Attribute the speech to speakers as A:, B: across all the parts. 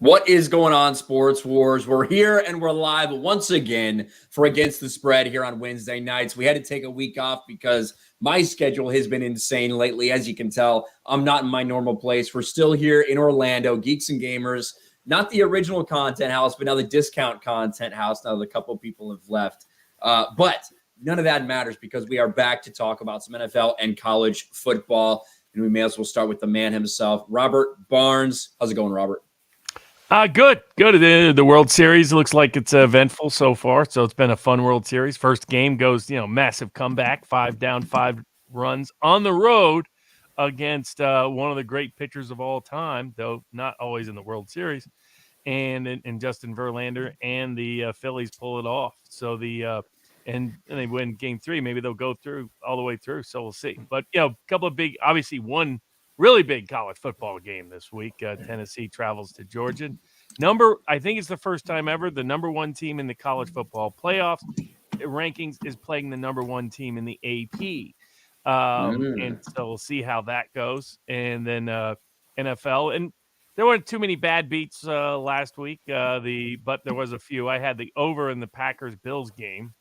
A: What is going on, Sports Wars? We're here and we're live once again for Against the Spread here on Wednesday nights. We had to take a week off because my schedule has been insane lately. As you can tell, I'm not in my normal place. We're still here in Orlando, Geeks and Gamers, not the original content house, but now the discount content house. Now that a couple of people have left. But none of that matters because we are back to talk about some NFL and college football. And we may as well start with the man himself, Robert Barnes. How's it going, Robert?
B: Good. The World Series looks like it's eventful so far. So it's been a fun World Series. First game goes, massive comeback, 5 down, 5 runs on the road against one of the great pitchers of all time, though not always in the World Series, and Justin Verlander, and the Phillies pull it off. So and they win Game 3. Maybe they'll go through all the way through. So we'll see. But a couple of big, obviously one really big college football game this week. Tennessee travels to Georgia. I think it's the first time ever the number one team in the college football playoffs rankings is playing the number one team in the AP. And so we'll see how that goes. And then NFL. And there weren't too many bad beats last week, but there was a few. I had the over in the Packers-Bills game.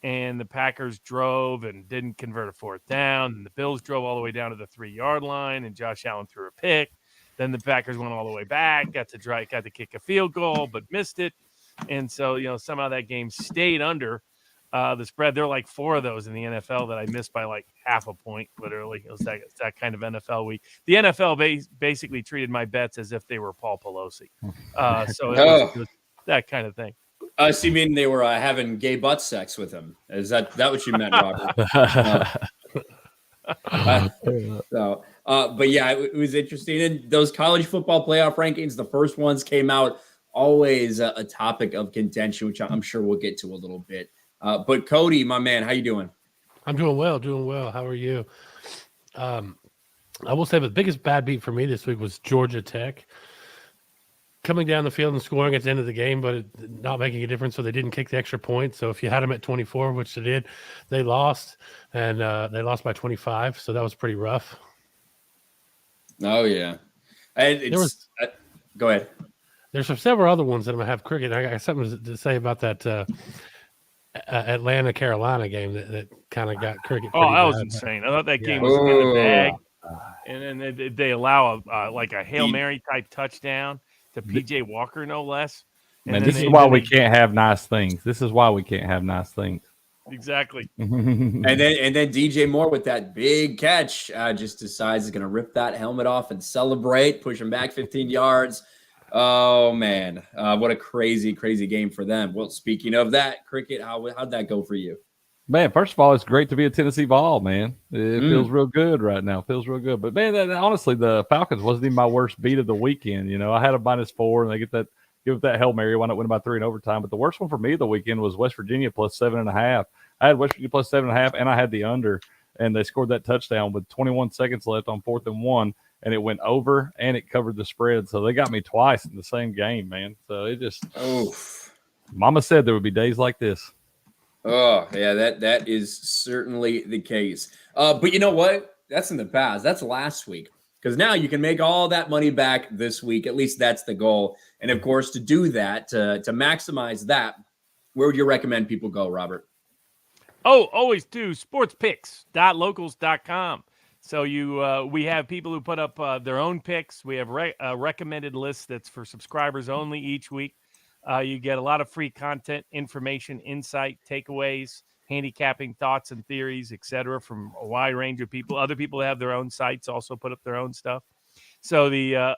B: And the Packers drove and didn't convert a fourth down. And the Bills drove all the way down to the 3-yard line, and Josh Allen threw a pick. Then the Packers went all the way back, got to kick a field goal, but missed it. And so, somehow that game stayed under the spread. There are like 4 of those in the NFL that I missed by like half a point, literally. It was that kind of NFL week. The NFL basically treated my bets as if they were Paul Pelosi. So it was that kind of thing.
A: So you mean they were having gay butt sex with him? Is that what you meant, Robert? But yeah, it was interesting. And those college football playoff rankings, the first ones came out, always a topic of contention, which I'm sure we'll get to a little bit. But Cody, my man, how you doing?
C: I'm doing well. How are you? I will say the biggest bad beat for me this week was Georgia Tech. Coming down the field and scoring at the end of the game, but not making a difference, so they didn't kick the extra point. So if you had them at 24, which they did, they lost, and they lost by 25, so that was pretty rough.
A: Oh, yeah. Go ahead.
C: There's several other ones that I'm going to have cricket. I got something to say about that Atlanta-Carolina game that kind of got cricket.
B: Oh, that was insane. I thought that game was in the bag. And then they allow a Hail Mary type touchdown to PJ Walker, no less.
D: And this is why we can't have nice things.
B: Exactly.
A: and then DJ Moore with that big catch just decides he's going to rip that helmet off and celebrate, push him back 15 yards. Oh, man. What a crazy, crazy game for them. Well, speaking of that, cricket, how'd that go for you?
D: Man, first of all, it's great to be a Tennessee Vol, man. It feels real good right now. But, man, honestly, the Falcons wasn't even my worst beat of the weekend. I had a -4, and they give that Hail Mary, wound up winning by 3 in overtime. But the worst one for me of the weekend was West Virginia plus 7.5. I had West Virginia plus 7.5, and I had the under. And they scored that touchdown with 21 seconds left on 4th and 1, and it went over, and it covered the spread. So they got me twice in the same game, man. So it just Mama said there would be days like this.
A: Oh, yeah, that is certainly the case. But you know what? That's in the past. That's last week. Because now you can make all that money back this week. At least that's the goal. And, of course, to do that, to maximize that, where would you recommend people go, Robert?
B: Oh, always do sportspicks.locals.com. So we have people who put up their own picks. We have a recommended list that's for subscribers only each week. You get a lot of free content, information, insight, takeaways, handicapping thoughts and theories, etc., from a wide range of people. Other people have their own sites, also put up their own stuff. So the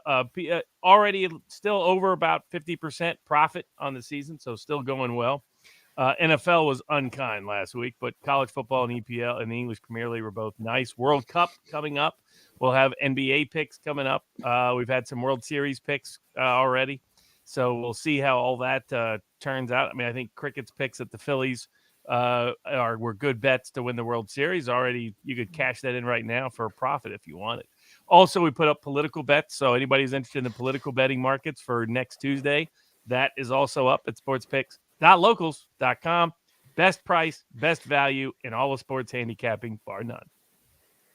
B: already still over about 50% profit on the season, so still going well. NFL was unkind last week, but college football and EPL and the English Premier League were both nice. World Cup coming up. We'll have NBA picks coming up. We've had some World Series picks already. So we'll see how all that turns out. I mean, I think Cricket's picks at the Phillies were good bets to win the World Series. Already, you could cash that in right now for a profit if you wanted. Also, we put up political bets. So anybody who's interested in the political betting markets for next Tuesday, that is also up at sportspicks.locals.com. Best price, best value in all of sports handicapping, bar none.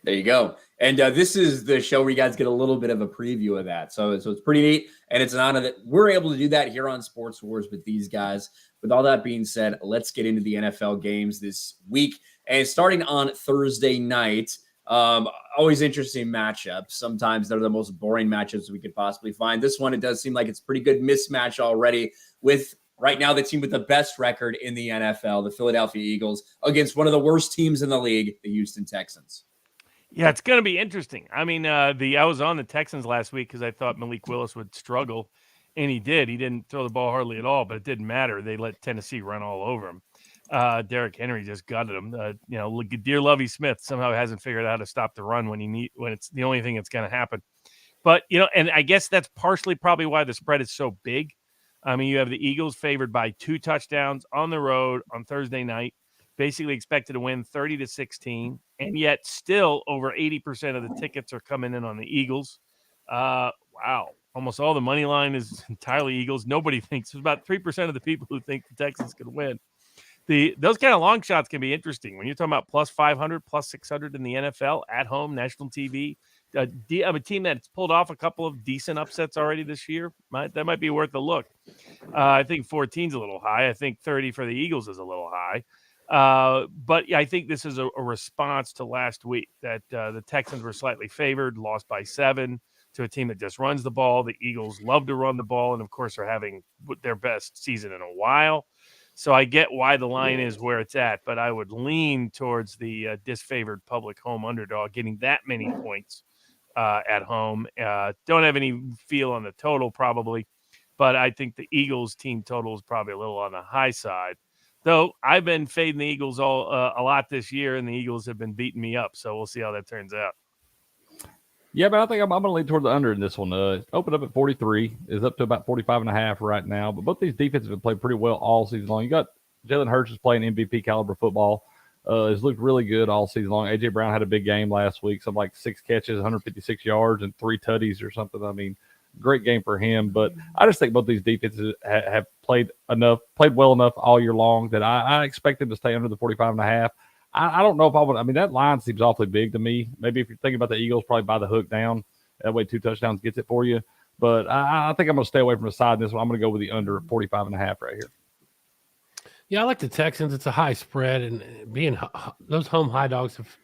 A: There you go. And this is the show where you guys get a little bit of a preview of that. So it's pretty neat. And it's an honor that we're able to do that here on Sports Wars with these guys. With all that being said, let's get into the NFL games this week. And starting on Thursday night, always interesting matchups. Sometimes they're the most boring matchups we could possibly find. This one, it does seem like it's a pretty good mismatch already with right now the team with the best record in the NFL, the Philadelphia Eagles, against one of the worst teams in the league, the Houston Texans.
B: Yeah, it's going to be interesting. I mean, I was on the Texans last week because I thought Malik Willis would struggle, and he did. He didn't throw the ball hardly at all, but it didn't matter. They let Tennessee run all over him. Derrick Henry just gutted him. Dear Lovie Smith somehow hasn't figured out how to stop the run when it's the only thing that's going to happen. But and I guess that's partially probably why the spread is so big. I mean, you have the Eagles favored by 2 touchdowns on the road on Thursday night, basically expected to win 30-16, and yet still over 80% of the tickets are coming in on the Eagles. Wow. Almost all the money line is entirely Eagles. Nobody thinks. There's about 3% of the people who think the Texans could win. Those kind of long shots can be interesting when you're talking about plus 500, plus 600 in the NFL at home, national TV. A team that's pulled off a couple of decent upsets already this year. That might be worth a look. I think 14's a little high. I think 30 for the Eagles is a little high. But I think this is a response to last week that the Texans were slightly favored, lost by 7 to a team that just runs the ball. The Eagles love to run the ball and, of course, are having their best season in a while. So I get why the line is where it's at, but I would lean towards the disfavored public home underdog getting that many points at home. Don't have any feel on the total probably, but I think the Eagles team total is probably a little on the high side. Though I've been fading the Eagles a lot this year, and the Eagles have been beating me up. So we'll see how that turns out.
D: Yeah, but I think I'm going to lean toward the under in this one. Opened up at 43, is up to about 45.5 right now. But both these defenses have played pretty well all season long. You got Jalen Hurts is playing MVP caliber football. Has looked really good all season long. A.J. Brown had a big game last week, something like 6 catches, 156 yards, and 3 tutties or something. I mean, great game for him. But I just think both these defenses have played well enough all year long that I expect them to stay under the 45.5. I don't know if I would. I mean, that line seems awfully big to me. Maybe if you're thinking about the Eagles, probably buy the hook down. That way 2 touchdowns gets it for you. But I think I'm going to stay away from the side in this one. I'm going to go with the under 45.5 right here.
C: Yeah, I like the Texans. It's a high spread, and those home high dogs have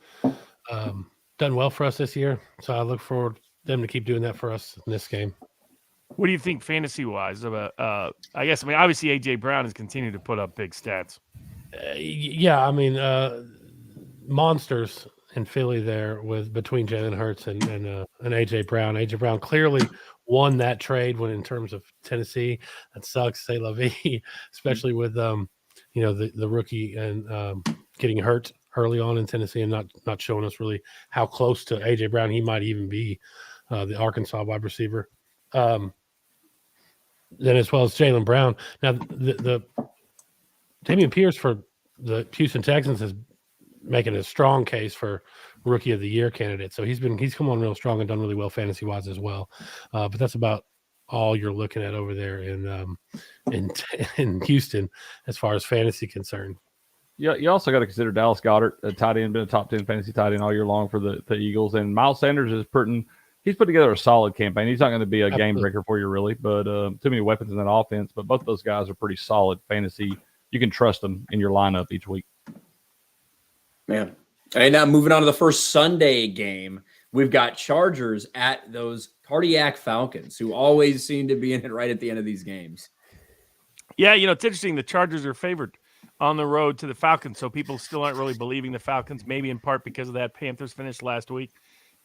C: done well for us this year. So I look forward to them to keep doing that for us in this game.
B: What do you think fantasy-wise about obviously A.J. Brown has continued to put up big stats.
C: Yeah, I mean, monsters in Philly there between Jalen Hurts and A.J. Brown. A.J. Brown clearly won that trade in terms of Tennessee. That sucks, say la vie, especially with the rookie and getting hurt early on in Tennessee and not showing us really how close to A.J. Brown he might even be, the Arkansas wide receiver. Then as well as Jalen Brown. Now the Dameon Pierce for the Houston Texans is making a strong case for Rookie of the Year candidate. So he's come on real strong and done really well fantasy wise as well. But that's about all you're looking at over there in Houston as far as fantasy concerned.
D: Yeah, you also got to consider Dallas Goedert, a tight end, been a top 10 fantasy tight end all year long for the Eagles, and Miles Sanders he's put together a solid campaign. He's not going to be a game breaker for you really, but too many weapons in that offense. But both of those guys are pretty solid fantasy. You can trust them in your lineup each week.
A: Man. And now moving on to the first Sunday game, we've got Chargers at those cardiac Falcons, who always seem to be in it right at the end of these games.
B: Yeah, it's interesting. The Chargers are favored on the road to the Falcons, so people still aren't really believing the Falcons, maybe in part because of that Panthers finish last week.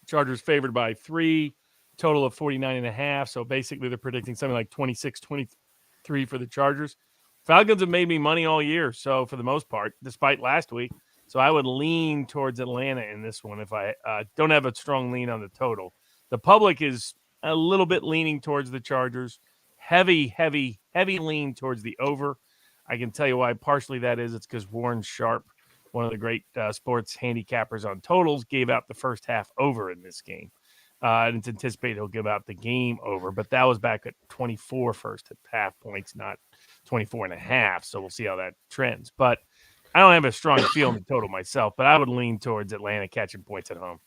B: Chargers favored by 3, total of 49.5, so basically they're predicting something like 26-23 for the Chargers. Falcons have made me money all year, so for the most part, despite last week. So I would lean towards Atlanta in this one if I don't have a strong lean on the total. The public is a little bit leaning towards the Chargers. Heavy lean towards the over. I can tell you why partially that is. It's because Warren Sharp, one of the great sports handicappers on totals, gave out the first half over in this game. And it's anticipated he'll give out the game over, but that was back at 24 first half points, not 24.5. So we'll see how that trends. But I don't have a strong feel in the total myself, but I would lean towards Atlanta catching points at home.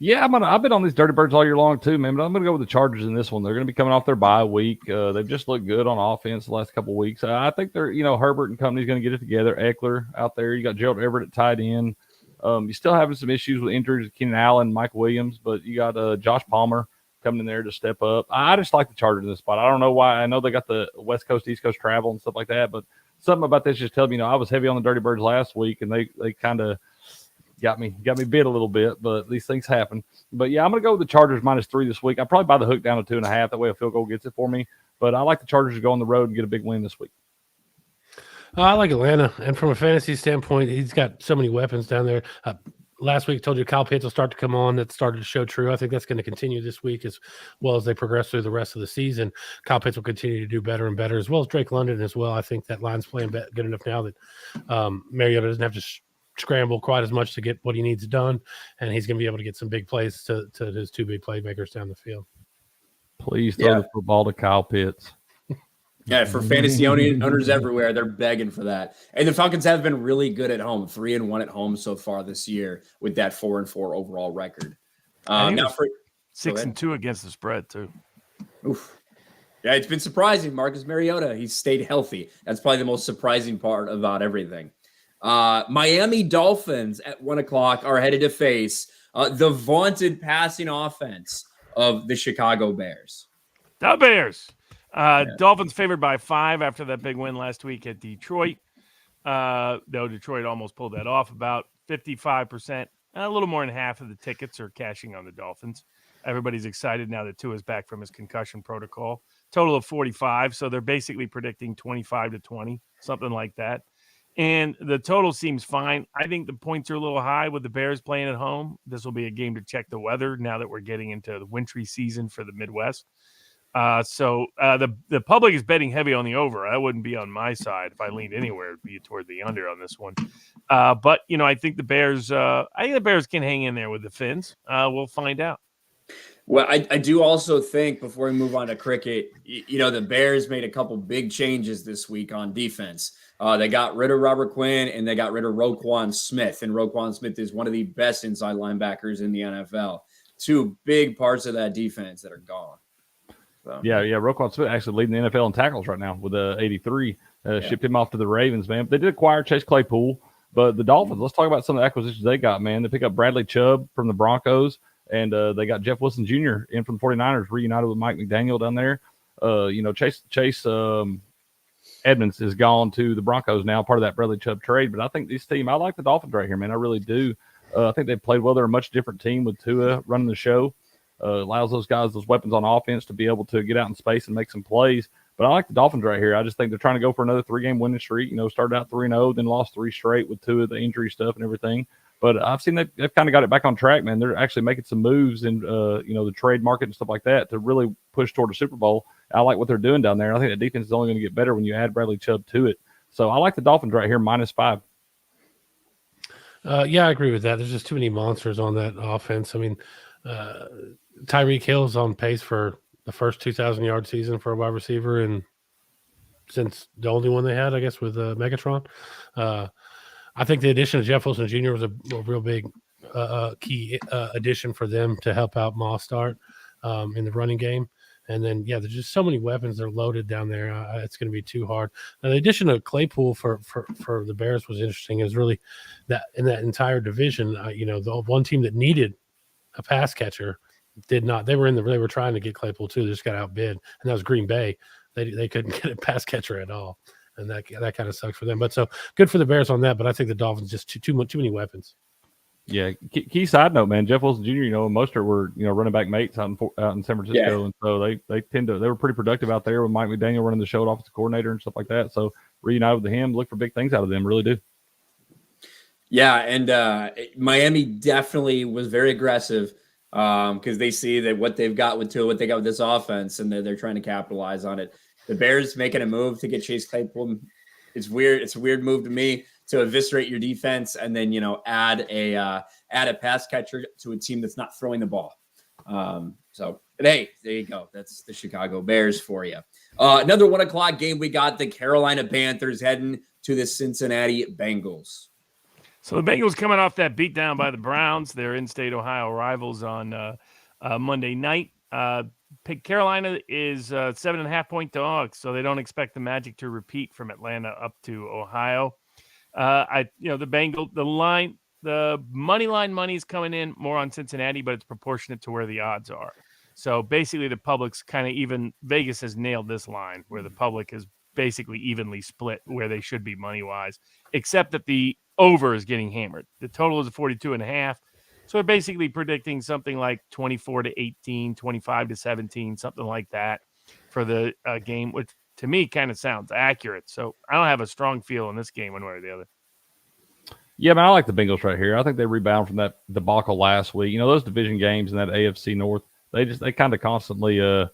D: Yeah, I've been on these Dirty Birds all year long too, man. But I'm gonna go with the Chargers in this one. They're gonna be coming off their bye week. They've just looked good on offense the last couple of weeks. I think they're, Herbert and company's gonna get it together. Eckler out there. You got Gerald Everett at tight end. You're still having some issues with injuries with Keenan Allen, Mike Williams, but you got Josh Palmer coming in there to step up. I just like the Chargers in this spot. I don't know why. I know they got the West Coast, East Coast travel and stuff like that, but something about this just tells me, I was heavy on the Dirty Birds last week, and they kind of got me bit a little bit, but these things happen. But yeah, I'm gonna go with the Chargers -3 this week. I probably buy the hook down to 2.5. That way a field goal gets it for me. But I like the Chargers to go on the road and get a big win this week.
C: I like Atlanta, and from a fantasy standpoint, he's got so many weapons down there. Last week, I told you Kyle Pitts will start to come on. That started to show true. I think that's going to continue this week as well as they progress through the rest of the season. Kyle Pitts will continue to do better and better, as well as Drake London as well. I think that line's playing good enough now that Mariota doesn't have to scramble quite as much to get what he needs done, and he's going to be able to get some big plays to his two big playmakers down the field.
D: Please throw the football to Kyle Pitts.
A: Yeah, for fantasy owners everywhere, they're begging for that. And the Falcons have been really good at home, 3-1 at home so far this year with that 4-4 overall record. Now for
B: 6-2 against the spread too.
A: Oof. Yeah, it's been surprising. Marcus Mariota, he's stayed healthy. That's probably the most surprising part about everything. Miami Dolphins at 1:00 are headed to face the vaunted passing offense of the Chicago Bears.
B: The Bears. Dolphins favored by 5 after that big win last week at Detroit. Though Detroit almost pulled that off. About 55%, a little more than half of the tickets are cashing on the Dolphins. Everybody's excited now that Tua is back from his concussion protocol. Total of 45, so they're basically predicting 25-20, something like that. And the total seems fine. I think the points are a little high with the Bears playing at home. This will be a game to check the weather now that we're getting into the wintry season for the Midwest. So the public is betting heavy on the over. I wouldn't be on my side. If I leaned anywhere, it'd be toward the under on this one. But I think the Bears can hang in there with the Finns. We'll find out.
A: Well, I do also think, before we move on to cricket, the Bears made a couple big changes this week on defense. They got rid of Robert Quinn and they got rid of Roquan Smith. And Roquan Smith is one of the best inside linebackers in the NFL. Two big parts of that defense that are gone. So. Yeah.
D: Roquan Smith actually leading the NFL in tackles right now with 83. Shipped him off to the Ravens, man. They did acquire Chase Claypool, but the Dolphins, let's talk about some of the acquisitions they got, man. They pick up Bradley Chubb from the Broncos, and they got Jeff Wilson Jr. in from the 49ers, reunited with Mike McDaniel down there. Chase Edmonds is gone to the Broncos now, part of that Bradley Chubb trade. But I think this team, I like the Dolphins right here, man. I really do. I think they've played well. They're a much different team with Tua running the show. Allows those guys those weapons on offense to be able to get out in space and make some plays. But I like the Dolphins right here. I just think they're trying to go for another 3-game winning streak. Started out 3-0, then lost 3 straight with 2 of the injury stuff and everything. But I've seen that they've kind of got it back on track, man. They're actually making some moves in the trade market and stuff like that to really push toward a Super Bowl. I like what they're doing down there. I think the defense is only going to get better when you add Bradley Chubb to it. So I like the Dolphins right here, -5.
C: Yeah, I agree with that. There's just too many monsters on that offense. I mean, Tyreek Hill's on pace for the first 2,000-yard season for a wide receiver, and since the only one they had, I guess, with Megatron. I think the addition of Jeff Wilson Jr. was a real big key addition for them to help out Mostert in the running game. And then, there's just so many weapons that are loaded down there. It's going to be too hard. Now, the addition of Claypool for the Bears was interesting. Is really that in that entire division, the one team that needed a pass catcher did not. They were trying to get Claypool too. They just got outbid, and that was Green Bay. They couldn't get a pass catcher at all, and that kind of sucks for them. But so good for the Bears on that. But I think the Dolphins just too many weapons.
D: Yeah. Key side note, man. Jeff Wilson Jr. And Mostert were running back mates out in San Francisco, and so they were pretty productive out there with Mike McDaniel running the show, offensive coordinator and stuff like that. So reunited with him, look for big things out of them. Really do.
A: Yeah, and Miami definitely was very aggressive because they see that what they've got with Tua, what they got with this offense, and they're trying to capitalize on it. The Bears making a move to get Chase Claypool. It's weird. It's a weird move to me to eviscerate your defense and then add a pass catcher to a team that's not throwing the ball. But hey, there you go. That's the Chicago Bears for you. Another 1:00 game. We got the Carolina Panthers heading to the Cincinnati Bengals.
B: So the Bengals coming off that beatdown by the Browns. They're in-state Ohio rivals on Monday night. Carolina is 7.5-point dogs, so they don't expect the magic to repeat from Atlanta up to Ohio. The money line money is coming in more on Cincinnati, but it's proportionate to where the odds are. So basically, the public's kind of even. Vegas has nailed this line where the public is basically evenly split where they should be money wise, except that the over is getting hammered. The total is 42.5. So we're basically predicting something like 24-18, 25-17, something like that for the game, which to me kind of sounds accurate. So I don't have a strong feel in this game one way or the other.
D: Yeah, man, I like the Bengals right here. I think they rebound from that debacle last week. You know, those division games in that AFC North, they kind of constantly are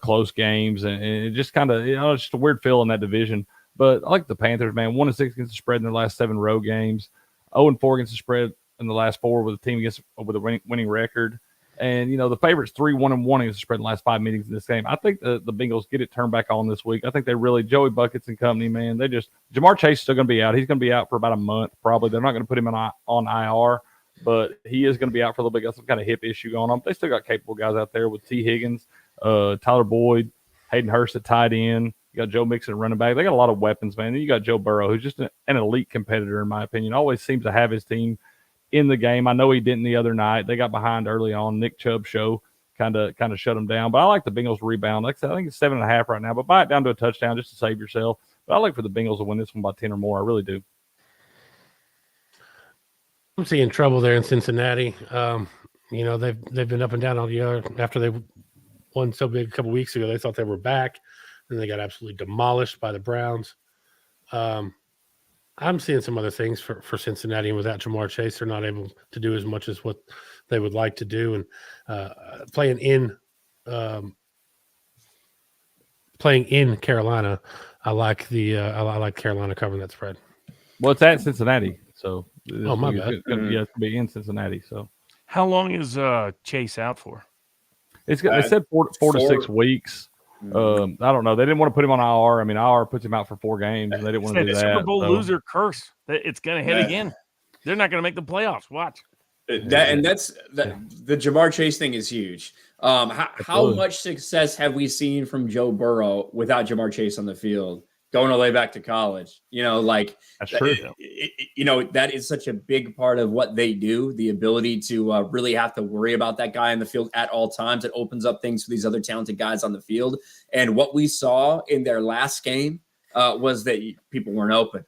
D: close games, and it just kind of, it's just a weird feel in that division. But I like the Panthers, man. 1-6 against the spread in their last 7 road games. 0-4 against the spread in the last 4 with a team with a winning record. And, the favorite's 3-1-1 against the spread in the last 5 meetings in this game. I think the Bengals get it turned back on this week. I think they really, Joey Buckets and company, man, Jamar Chase is still going to be out. He's going to be out for about a month, probably. They're not going to put him on IR, but he is going to be out for a little bit. Got some kind of hip issue going on. They still got capable guys out there with T. Higgins, Tyler Boyd, Hayden Hurst at tight end. You got Joe Mixon at running back. They got a lot of weapons, man. Then you got Joe Burrow, who's just an elite competitor, in my opinion. Always seems to have his team in the game. I know he didn't the other night. They got behind early on. Nick Chubb show kind of shut them down. But I like the Bengals to rebound. Like I said, I think it's 7.5 right now, but buy it down to a touchdown just to save yourself. But I like for the Bengals to win this one by 10 or more. I really do.
C: I'm seeing trouble there in Cincinnati. They've been up and down all year. After they won so big a couple weeks ago, they thought they were back. Then they got absolutely demolished by the Browns. I'm seeing some other things for Cincinnati, and without Jamar Chase, they're not able to do as much as what they would like to do. And playing in Carolina, I like Carolina covering that spread.
D: Well, it's at Cincinnati, so
C: my bad.
D: It's going to be in Cincinnati. So
B: how long is Chase out for?
D: They said 4 to 6 weeks. I don't know. They didn't want to put him on IR. I mean, IR puts him out for 4 games, and they didn't want to do that.
B: Super Bowl loser curse. It's going to hit again. They're not going to make the playoffs. Watch.
A: The Jamar Chase thing is huge. How much success have we seen from Joe Burrow without Jamar Chase on the field? Going all the way back to college,
B: that's true.
A: That is such a big part of what they do. The ability to really have to worry about that guy in the field at all times. It opens up things for these other talented guys on the field. And what we saw in their last game was that people weren't open.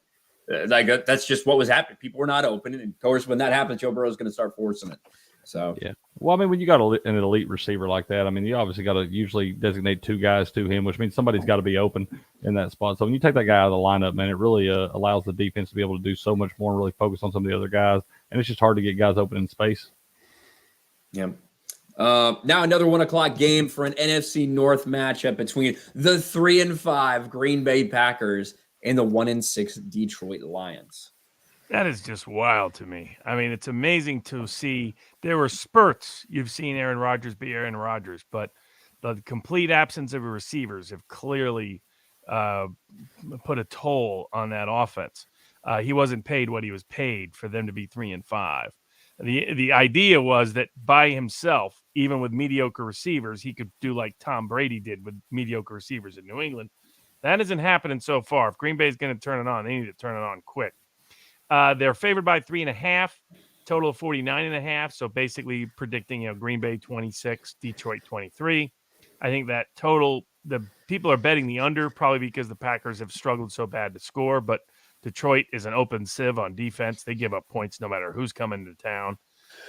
A: That's just what was happening. People were not open. And of course, when that happens, Joe Burrow is going to start forcing it. So,
D: yeah. Well, I mean, when you got an elite receiver like that, I mean, you obviously got to usually designate 2 guys to him, which means somebody's got to be open in that spot. So when you take that guy out of the lineup, man, it really allows the defense to be able to do so much more and really focus on some of the other guys. And it's just hard to get guys open in space.
A: Yeah. Now another 1:00 game for an NFC North matchup between the 3-5 Green Bay Packers and the 1-6 Detroit Lions.
B: That is just wild to me. I mean, it's amazing to see. There were spurts. You've seen Aaron Rodgers be Aaron Rodgers, but the complete absence of receivers have clearly put a toll on that offense. He wasn't paid what he was paid for them to be 3-5. The idea was that by himself, even with mediocre receivers, he could do like Tom Brady did with mediocre receivers in New England. That isn't happening so far. If Green Bay is going to turn it on, they need to turn it on quick. They're favored by 3.5, total of 49.5. So basically predicting, Green Bay 26, Detroit 23. I think that total, the people are betting the under probably because the Packers have struggled so bad to score, but Detroit is an open sieve on defense. They give up points no matter who's coming to town.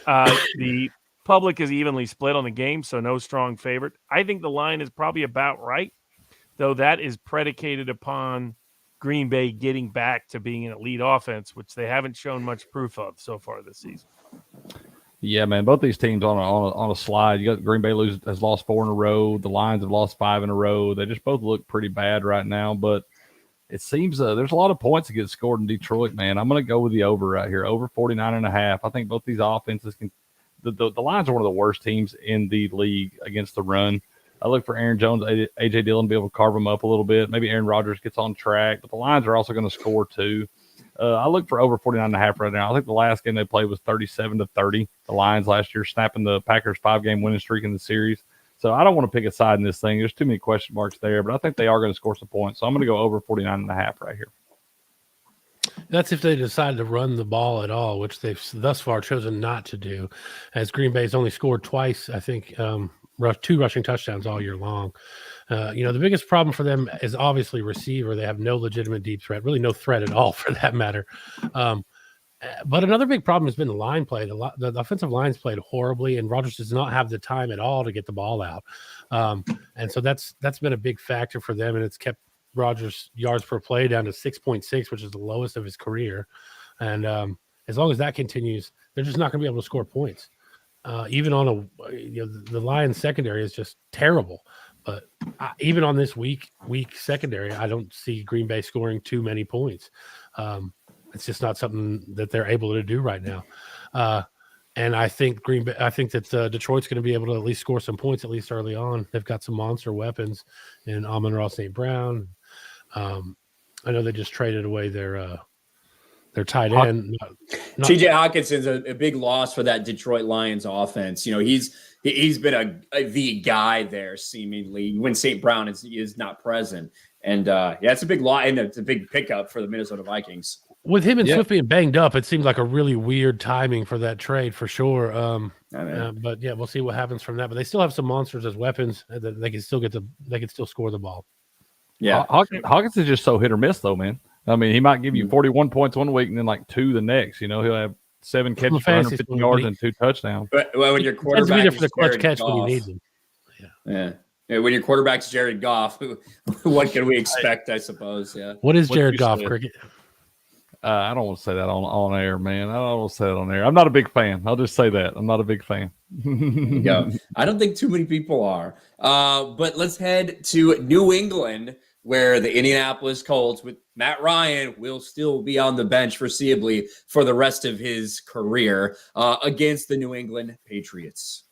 B: The public is evenly split on the game, so no strong favorite. I think the line is probably about right, though that is predicated upon Green Bay getting back to being an elite offense, which they haven't shown much proof of so far this season.
D: Yeah, man, both these teams on a slide. You got Green Bay has lost 4 in a row. The Lions have lost 5 in a row. They just both look pretty bad right now, but it seems there's a lot of points that get scored in Detroit, man. I'm going to go with the over right here, over 49.5. I think both these offenses can – the Lions are one of the worst teams in the league against the run. I look for Aaron Jones, A.J. Dillon to be able to carve them up a little bit. Maybe Aaron Rodgers gets on track, but the Lions are also going to score too. I look for over 49.5 right now. I think the last game they played was 37-30. The Lions last year snapping the Packers 5-game winning streak in the series. So I don't want to pick a side in this thing. There's too many question marks there, but I think they are going to score some points. So I'm going to go over 49.5 right here.
C: That's if they decide to run the ball at all, which they've thus far chosen not to do, as Green Bay's only scored twice, I think, 2 rushing touchdowns all year long. The biggest problem for them is obviously receiver. They have no legitimate deep threat, really no threat at all for that matter. But another big problem has been the line play. The offensive line's played horribly, and Rodgers does not have the time at all to get the ball out. And so that's been a big factor for them, and it's kept Rodgers' yards per play down to 6.6, which is the lowest of his career. And as long as that continues, they're just not going to be able to score points. Even on the Lions secondary is just terrible. But even on this weak secondary, I don't see Green Bay scoring too many points. It's just not something that they're able to do right now. And I think that Detroit's going to be able to at least score some points, at least early on. They've got some monster weapons in Amon-Ra St. Brown. I know they just traded away their tight end.
A: TJ Hawkinson's a big loss for that Detroit Lions offense. He's been the guy there seemingly when St. Brown is not present. And it's a big loss, and it's a big pickup for the Minnesota Vikings.
C: With him and Swift being banged up, it seems like a really weird timing for that trade for sure. But yeah, we'll see what happens from that. But they still have some monsters as weapons that they can still score the ball.
D: Yeah, Hawkins is just so hit or miss though, man. I mean, he might give you 41 points one week and then like 2 the next. He'll have 7 catches for 150 yards and 2 touchdowns.
A: But when your quarterback is
C: for the clutch catch
A: Goff,
C: when you need them.
A: Yeah. When your quarterback's Jared Goff, what can we expect? I suppose. Yeah.
C: What is Jared Goff, Cricket?
D: I don't want to say that on air, man. I don't want to say that on air. I'm not a big fan. I'll just say that. I'm not a big fan.
A: Yeah, I don't think too many people are. But let's head to New England, where the Indianapolis Colts with Matt Ryan will still be on the bench foreseeably for the rest of his career against the New England Patriots.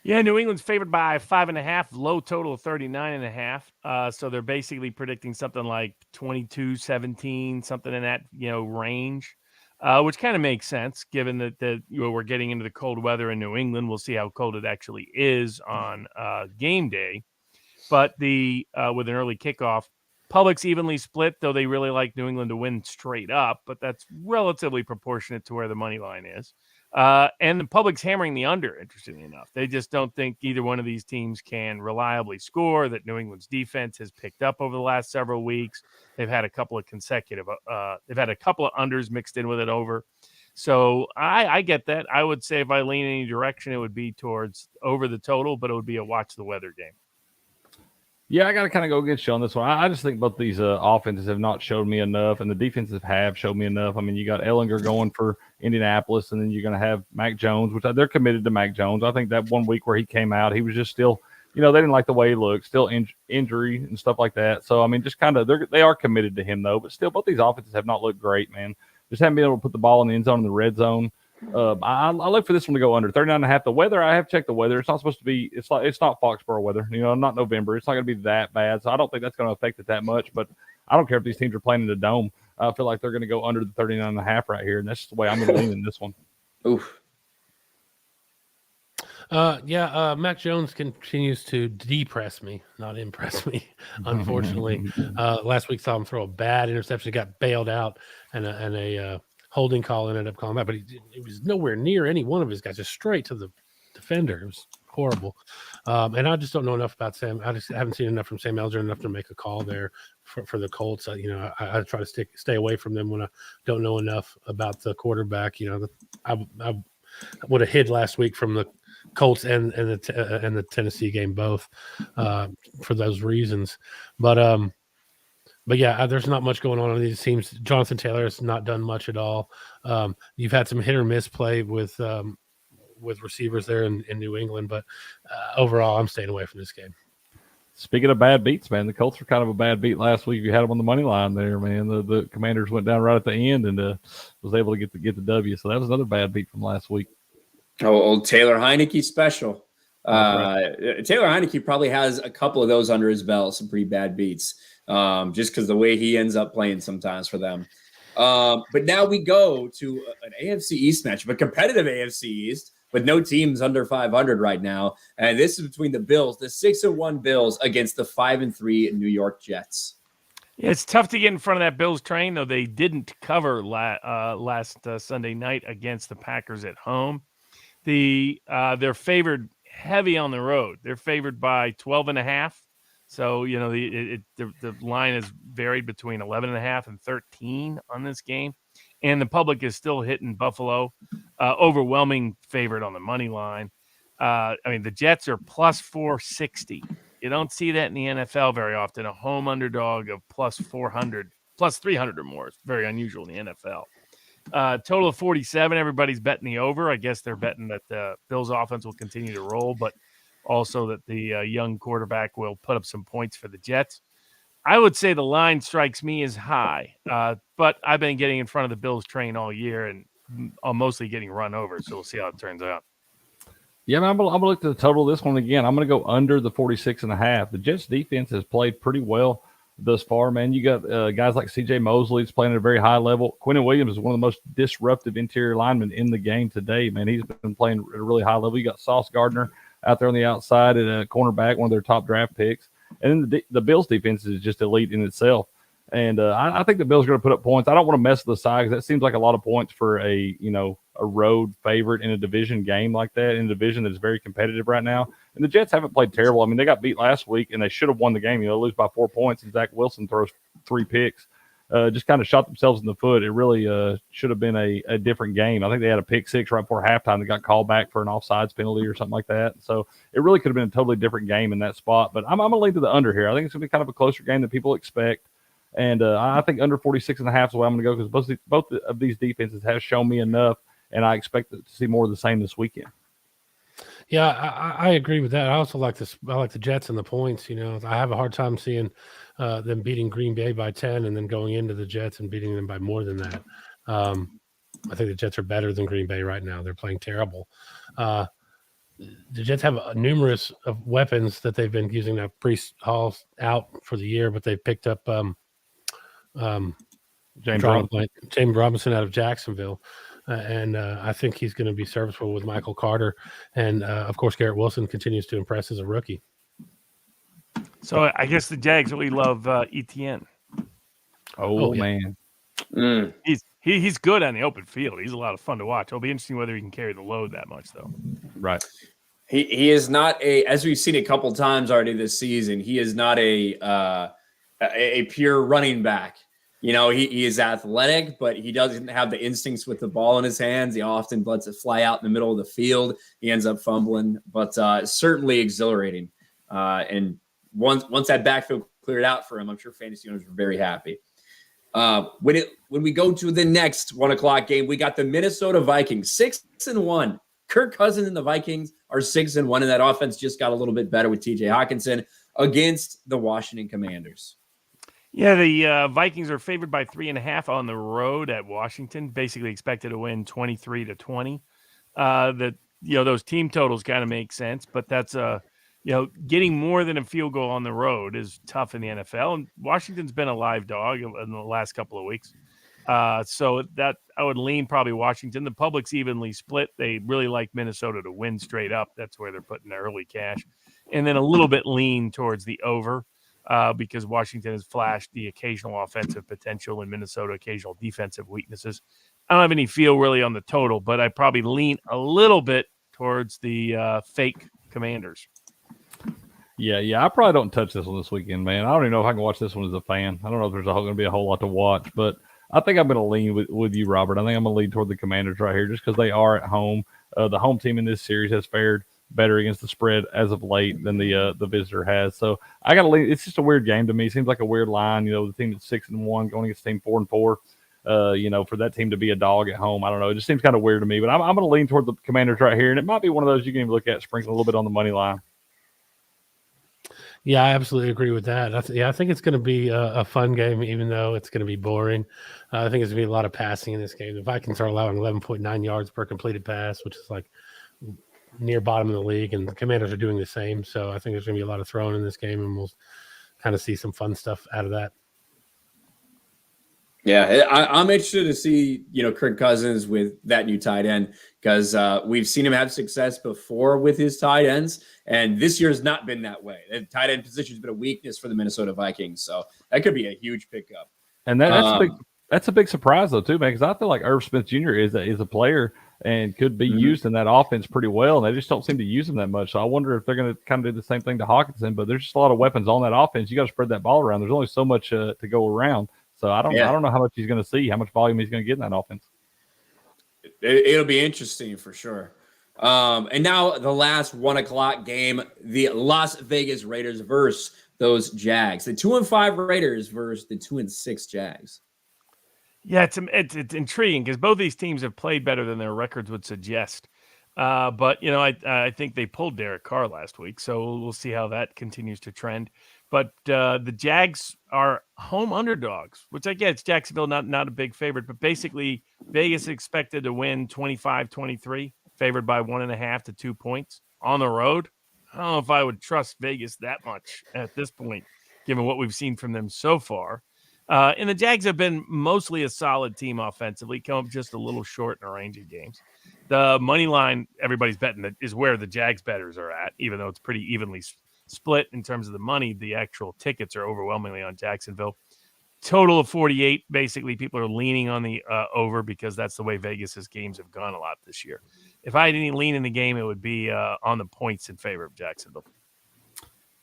B: Yeah, New England's favored by 5.5, low total of 39.5. So they're basically predicting something like 22-17, something in that range, which kind of makes sense given that we're getting into the cold weather in New England. We'll see how cold it actually is on game day. But with an early kickoff, public's evenly split, though they really like New England to win straight up, but that's relatively proportionate to where the money line is. And the public's hammering the under, interestingly enough. They just don't think either one of these teams can reliably score, that New England's defense has picked up over the last several weeks. They've had a couple of unders mixed in with it over. So I get that. I would say if I lean any direction, it would be towards over the total, but it would be a watch the weather game.
D: Yeah, I got to kind of go against you on this one. I just think both these offenses have not showed me enough, and the defenses have showed me enough. I mean, you got Ellinger going for Indianapolis, and then you're going to have Mac Jones, which they're committed to Mac Jones. I think that 1 week where he came out, he was just still, they didn't like the way he looked, still injury and stuff like that. So, I mean, just kind of they are committed to him, though. But still, both these offenses have not looked great, man. Just haven't been able to put the ball in the end zone in the red zone. I look for this one to go under 39.5. The weather, I have checked the weather. It's not supposed to be. It's not Foxborough weather. Not November. It's not going to be that bad. So I don't think that's going to affect it that much. But I don't care if these teams are playing in the dome. I feel like they're going to go under the 39.5 right here, and that's just the way I'm going to lean in this one.
A: Oof.
C: Mac Jones continues to depress me, not impress me, unfortunately. Last week saw him throw a bad interception, got bailed out, and a holding call ended up calling back, but it was nowhere near any one of his guys, just straight to the defender. It was horrible. And I just don't know enough about Sam. I just haven't seen enough from Sam Elgin enough to make a call there for the Colts. I try to stay away from them when I don't know enough about the quarterback. I would have hid last week from the Colts and the Tennessee game both for those reasons. But yeah, there's not much going on these teams. Jonathan Taylor has not done much at all. You've had some hit or miss play with receivers there in New England, but overall, I'm staying away from this game.
D: Speaking of bad beats, man, the Colts were kind of a bad beat last week. You had them on the money line there, man. The Commanders went down right at the end and was able to get the W. So that was another bad beat from last week.
A: Oh, old Taylor Heineke special.
D: Right.
A: Taylor Heineke probably has a couple of those under his belt, some pretty bad beats, just because the way he ends up playing sometimes for them. But now we go to an AFC East matchup, a competitive AFC East, but no teams under 500 right now. And this is between the Bills, the 6-1 Bills against the 5-3 New York Jets.
B: Yeah, it's tough to get in front of that Bills train, though they didn't cover last Sunday night against the Packers at home. They're favored heavy on the road. They're favored by 12.5. So, the line is varied between 11.5 and 13 on this game. And the public is still hitting Buffalo, overwhelming favorite on the money line. The Jets are plus 460. You don't see that in the NFL very often. A home underdog of plus 400, plus 300 or more. It's very unusual in the NFL. Total of 47. Everybody's betting the over. I guess they're betting that the Bills offense will continue to roll, but also that the young quarterback will put up some points for the Jets. I would say the line strikes me as high, but I've been getting in front of the Bills train all year, and I'm mostly getting run over, so we'll see how it turns out.
D: Yeah, man, I'm gonna look at the total of this one again. I'm gonna go under the 46.5. The Jets defense has played pretty well thus far, man. You got guys like C.J. Mosley is playing at a very high level. Quinnen Williams is one of the most disruptive interior linemen in the game today, man. He's been playing at a really high level. You got Sauce Gardner out there on the outside at a cornerback, one of their top draft picks. And then the Bills defense is just elite in itself. And I think the Bills are going to put up points. I don't want to mess with the side because that seems like a lot of points for a road favorite in a division game like that, in a division that is very competitive right now. And the Jets haven't played terrible. I mean, they got beat last week, and they should have won the game. Lose by 4 points, and Zach Wilson throws 3 picks. Just kind of shot themselves in the foot. It really should have been a different game. I think they had a pick 6 right before halftime. They got called back for an offsides penalty or something like that. So it really could have been a totally different game in that spot. But I'm going to lean to the under here. I think it's going to be kind of a closer game than people expect. And I think under 46.5 is the way I'm going to go because both of these defenses have shown me enough, and I expect to see more of the same this weekend.
C: Yeah, I agree with that. I also like this. I like the Jets and the points. I have a hard time seeing them beating Green Bay by 10 and then going into the Jets and beating them by more than that. I think the Jets are better than Green Bay right now. They're playing terrible. The Jets have numerous of weapons that they've been using. Now, Breece Hall's out for the year, but they picked up James Robinson out of Jacksonville. And I think he's going to be serviceable with Michael Carter. And, of course, Garrett Wilson continues to impress as a rookie.
B: So I guess the Jags really love Etienne.
D: Oh yeah.
A: Man.
B: He's good on the open field. He's a lot of fun to watch. It'll be interesting whether he can carry the load that much, though.
D: Right.
A: He is not as we've seen a couple times already this season, he is not a pure running back. He is athletic, but he doesn't have the instincts with the ball in his hands. He often lets it fly out in the middle of the field. He ends up fumbling, but certainly exhilarating. And once that backfield cleared out for him, I'm sure fantasy owners were very happy. When we go to the next 1:00 game, we got the Minnesota Vikings 6-1. Kirk Cousins and the Vikings are 6-1, and that offense just got a little bit better with T.J. Hockenson against the Washington Commanders.
B: Yeah, the Vikings are favored by 3.5 on the road at Washington. Basically expected to win 23-20. Those team totals kind of make sense, but that's getting more than a field goal on the road is tough in the NFL. And Washington's been a live dog in the last couple of weeks, so that I would lean probably Washington. The public's evenly split. They really like Minnesota to win straight up. That's where they're putting their early cash, and then a little bit lean towards the over. Because Washington has flashed the occasional offensive potential and Minnesota occasional defensive weaknesses. I don't have any feel really on the total, but I probably lean a little bit towards the fake Commanders.
D: Yeah. I probably don't touch this one this weekend, man. I don't even know if I can watch this one as a fan. I don't know if there's going to be a whole lot to watch, but I think I'm going to lean with you, Robert. I think I'm going to lean toward the Commanders right here just because they are at home. The home team in this series has fared better against the spread as of late than the visitor has. So I got to lean. It's just a weird game to me. It seems like a weird line. The team that's 6-1 going against team 4-4. For that team to be a dog at home, I don't know. It just seems kind of weird to me. But I'm going to lean toward the Commanders right here, and it might be one of those you can even look at sprinkle a little bit on the money line.
C: Yeah, I absolutely agree with that. I think it's going to be a fun game, even though it's going to be boring. I think it's going to be a lot of passing in this game. The Vikings are allowing 11.9 yards per completed pass, which is like near bottom of the league, and the Commanders are doing the same. So I think there's going to be a lot of throwing in this game, and we'll kind of see some fun stuff out of that.
A: Yeah, I'm interested to see, Kirk Cousins with that new tight end because we've seen him have success before with his tight ends, and this year's not been that way. The tight end position has been a weakness for the Minnesota Vikings, so that could be a huge pickup.
D: And that's a big surprise though too, man, because I feel like Irv Smith Jr. is a player and could be used in that offense pretty well, and they just don't seem to use him that much. So I wonder if they're going to kind of do the same thing to Hawkinson. But there's just a lot of weapons on that offense. You got to spread that ball around. There's only so much to go around. So I don't know how much he's going to see, how much volume he's going to get in that offense.
A: It'll be interesting for sure. And now the last 1:00 game, the Las Vegas Raiders versus those Jags. The 2-5 Raiders versus the 2-6 Jags.
B: Yeah, it's intriguing because both these teams have played better than their records would suggest. But I think they pulled Derek Carr last week, so we'll see how that continues to trend. But the Jags are home underdogs, which I get. It's Jacksonville, not a big favorite, but basically Vegas expected to win 25-23, favored by 1.5 to 2 points on the road. I don't know if I would trust Vegas that much at this point, given what we've seen from them so far. And the Jags have been mostly a solid team offensively, come up just a little short in a range of games. The money line everybody's betting that is where the Jags bettors are at, even though it's pretty evenly split in terms of the money. The actual tickets are overwhelmingly on Jacksonville. Total of 48. Basically, people are leaning on the over because that's the way Vegas's games have gone a lot this year. If I had any lean in the game, it would be on the points in favor of Jacksonville.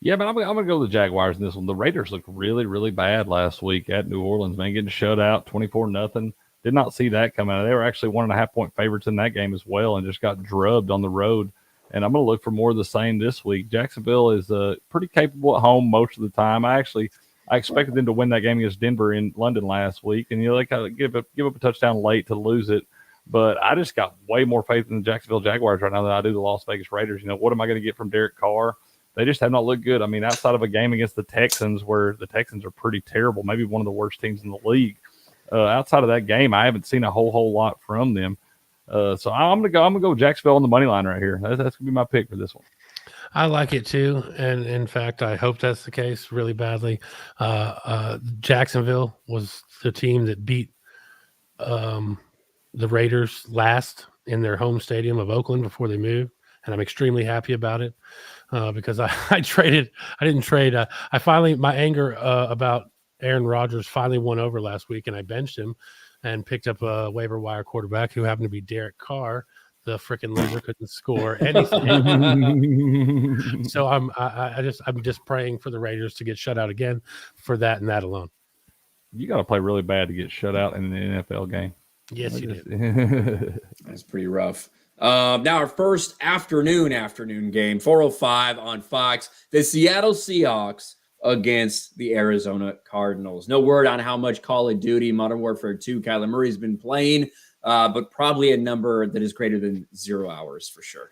D: Yeah, but I'm going to go with the Jaguars in this one. The Raiders looked really, really bad last week at New Orleans, man, getting shut out 24-0. Did not see that coming out. They were actually 1.5-point favorites in that game as well and just got drubbed on the road. And I'm going to look for more of the same this week. Jacksonville is pretty capable at home most of the time. I expected them to win that game against Denver in London last week, and they kind of give up a touchdown late to lose it. But I just got way more faith in the Jacksonville Jaguars right now than I do the Las Vegas Raiders. What am I going to get from Derek Carr? They just have not looked good. I mean, outside of a game against the Texans, where the Texans are pretty terrible, maybe one of the worst teams in the league. Outside of that game, I haven't seen a whole lot from them. So I'm gonna go Jacksonville on the money line right here. That's gonna be my pick for this one.
C: I like it too, and in fact, I hope that's the case really badly. Jacksonville was the team that beat the Raiders last in their home stadium of Oakland before they moved, and I'm extremely happy about it because I didn't trade. I finally, my anger about Aaron Rodgers finally won over last week, and I benched him and picked up a waiver wire quarterback who happened to be Derek Carr. The freaking loser couldn't score anything. So I'm just praying for the Raiders to get shut out again for that and that alone.
D: You got to play really bad to get shut out in an NFL game.
C: Yes, you do.
A: That's pretty rough. Now our first afternoon game, 4:05 on Fox, the Seattle Seahawks against the Arizona Cardinals. No word on how much Call of Duty Modern Warfare 2 Kyler Murray's been playing, but probably a number that is greater than 0 hours for sure.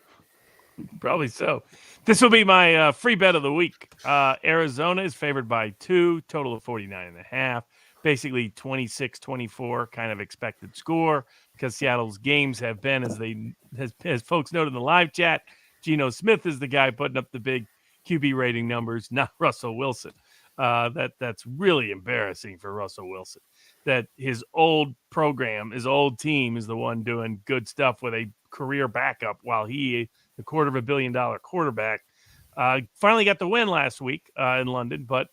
B: Probably so. This will be my free bet of the week. Arizona is favored by 2, total of 49.5. Basically 26-24 kind of expected score because Seattle's games have been, as folks noted in the live chat, Geno Smith is the guy putting up the big QB rating numbers, not Russell Wilson. That's really embarrassing for Russell Wilson. That his old program, his old team is the one doing good stuff with a career backup while he, the $250 million quarterback, finally got the win last week in London, but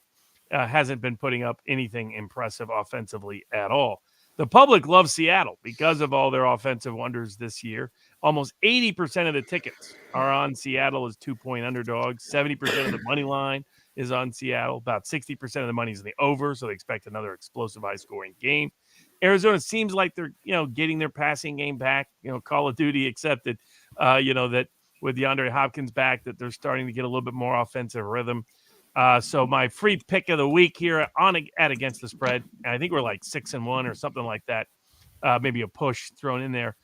B: hasn't been putting up anything impressive offensively at all. The public loves Seattle because of all their offensive wonders this year. Almost 80% of the tickets are on Seattle as 2-point underdogs. 70% of the money line is on Seattle. About 60% of the money is in the over, so they expect another explosive high-scoring game. Arizona seems like they're, getting their passing game back. Call of Duty accepted, that with DeAndre Hopkins back, that they're starting to get a little bit more offensive rhythm. So my free pick of the week here at Against the Spread, and I think we're like 6-1 or something like that, maybe a push thrown in there,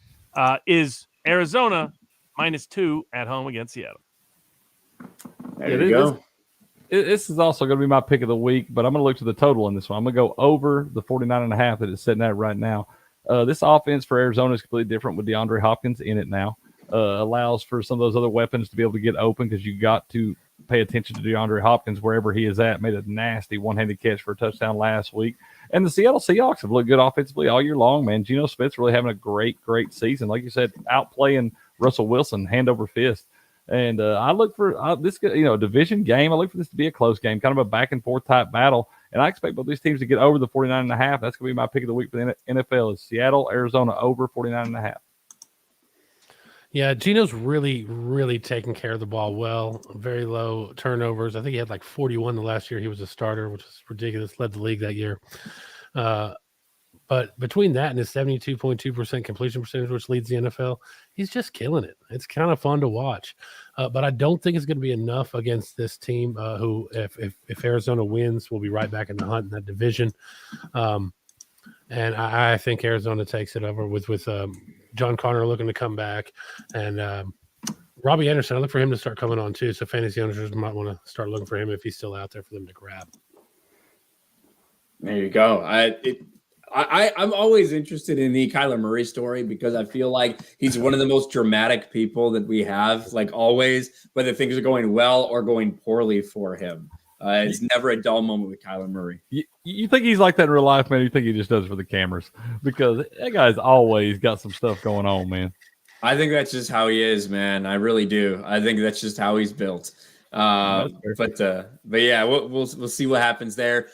B: is Arizona -2 at home against Seattle.
A: There you go.
D: This is also going to be my pick of the week, but I'm going to look to the total in this one. I'm going to go over the 49.5 that it's sitting at right now. This offense for Arizona is completely different with DeAndre Hopkins in it now. Allows for some of those other weapons to be able to get open because you got to pay attention to DeAndre Hopkins wherever he is at. Made a nasty one-handed catch for a touchdown last week. And the Seattle Seahawks have looked good offensively all year long, man. Geno Smith's really having a great season. Like you said, outplaying Russell Wilson hand over fist. And I look for this, a division game. I look for this to be a close game, kind of a back-and-forth type battle. And I expect both these teams to get over the 49.5. That's going to be my pick of the week for the NFL is Seattle, Arizona over 49.5.
C: Yeah, Geno's really, really taking care of the ball well. Very low turnovers. I think he had like 41 the last year he was a starter, which is ridiculous. Led the league that year. But between that and his 72.2% completion percentage, which leads the NFL, he's just killing it. It's kind of fun to watch. But I don't think it's going to be enough against this team who, if Arizona wins, will be right back in the hunt in that division. And I think Arizona takes it over with John Connor looking to come back. And Robbie Anderson, I look for him to start coming on too. So fantasy owners might want to start looking for him if he's still out there for them to grab.
A: There you go. I'm always interested in the Kyler Murray story because I feel like he's one of the most dramatic people that we have, like always, whether things are going well or going poorly for him. It's never a dull moment with Kyler Murray.
D: You think he's like that in real life, man? Or you think he just does it for the cameras? Because that guy's always got some stuff going on, man.
A: I think that's just how he is, man. I really do. I think that's just how he's built. But yeah, we'll see what happens there.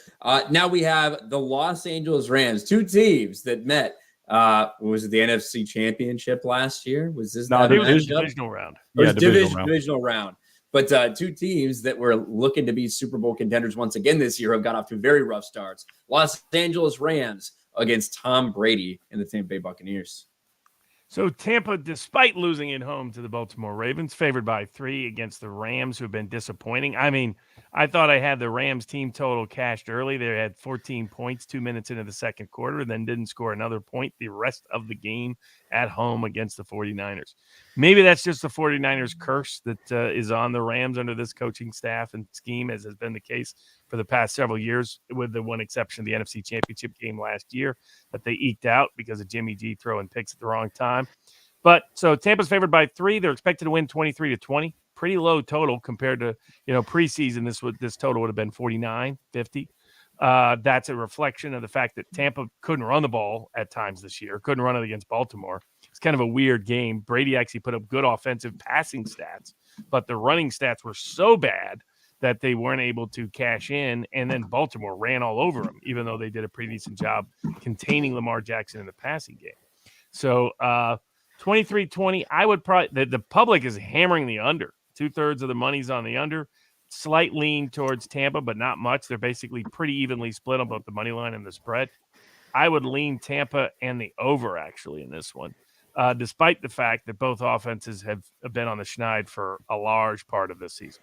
A: Now we have the Los Angeles Rams, two teams that met. Was it the NFC Championship last year? Was this
B: it was divisional round?
A: It was divisional round. But two teams that were looking to be Super Bowl contenders once again this year have got off to very rough starts. Los Angeles Rams against Tom Brady and the Tampa Bay Buccaneers.
B: So Tampa, despite losing at home to the Baltimore Ravens, favored by 3 against the Rams, who have been disappointing. I mean, I thought I had the Rams team total cashed early. They had 14 points 2 minutes into the second quarter, and then didn't score another point the rest of the game at home against the 49ers. Maybe that's just the 49ers curse that is on the Rams under this coaching staff and scheme, as has been the case for the past several years, with the one exception of the NFC Championship game last year that they eked out because of Jimmy G throwing picks at the wrong time. But so Tampa's favored by 3. They're expected to win 23-20. Pretty low total compared to, preseason. This total would have been 49-50. That's a reflection of the fact that Tampa couldn't run the ball at times this year, couldn't run it against Baltimore. It's kind of a weird game. Brady actually put up good offensive passing stats, but the running stats were so bad that they weren't able to cash in, and then Baltimore ran all over them, even though they did a pretty decent job containing Lamar Jackson in the passing game. So 23-20, I would probably – the public is hammering the under. 2/3 of the money's on the under. Slight lean towards Tampa, but not much. They're basically pretty evenly split on both the money line and the spread. I would lean Tampa and the over, actually, in this one, despite the fact that both offenses have been on the schneid for a large part of this season.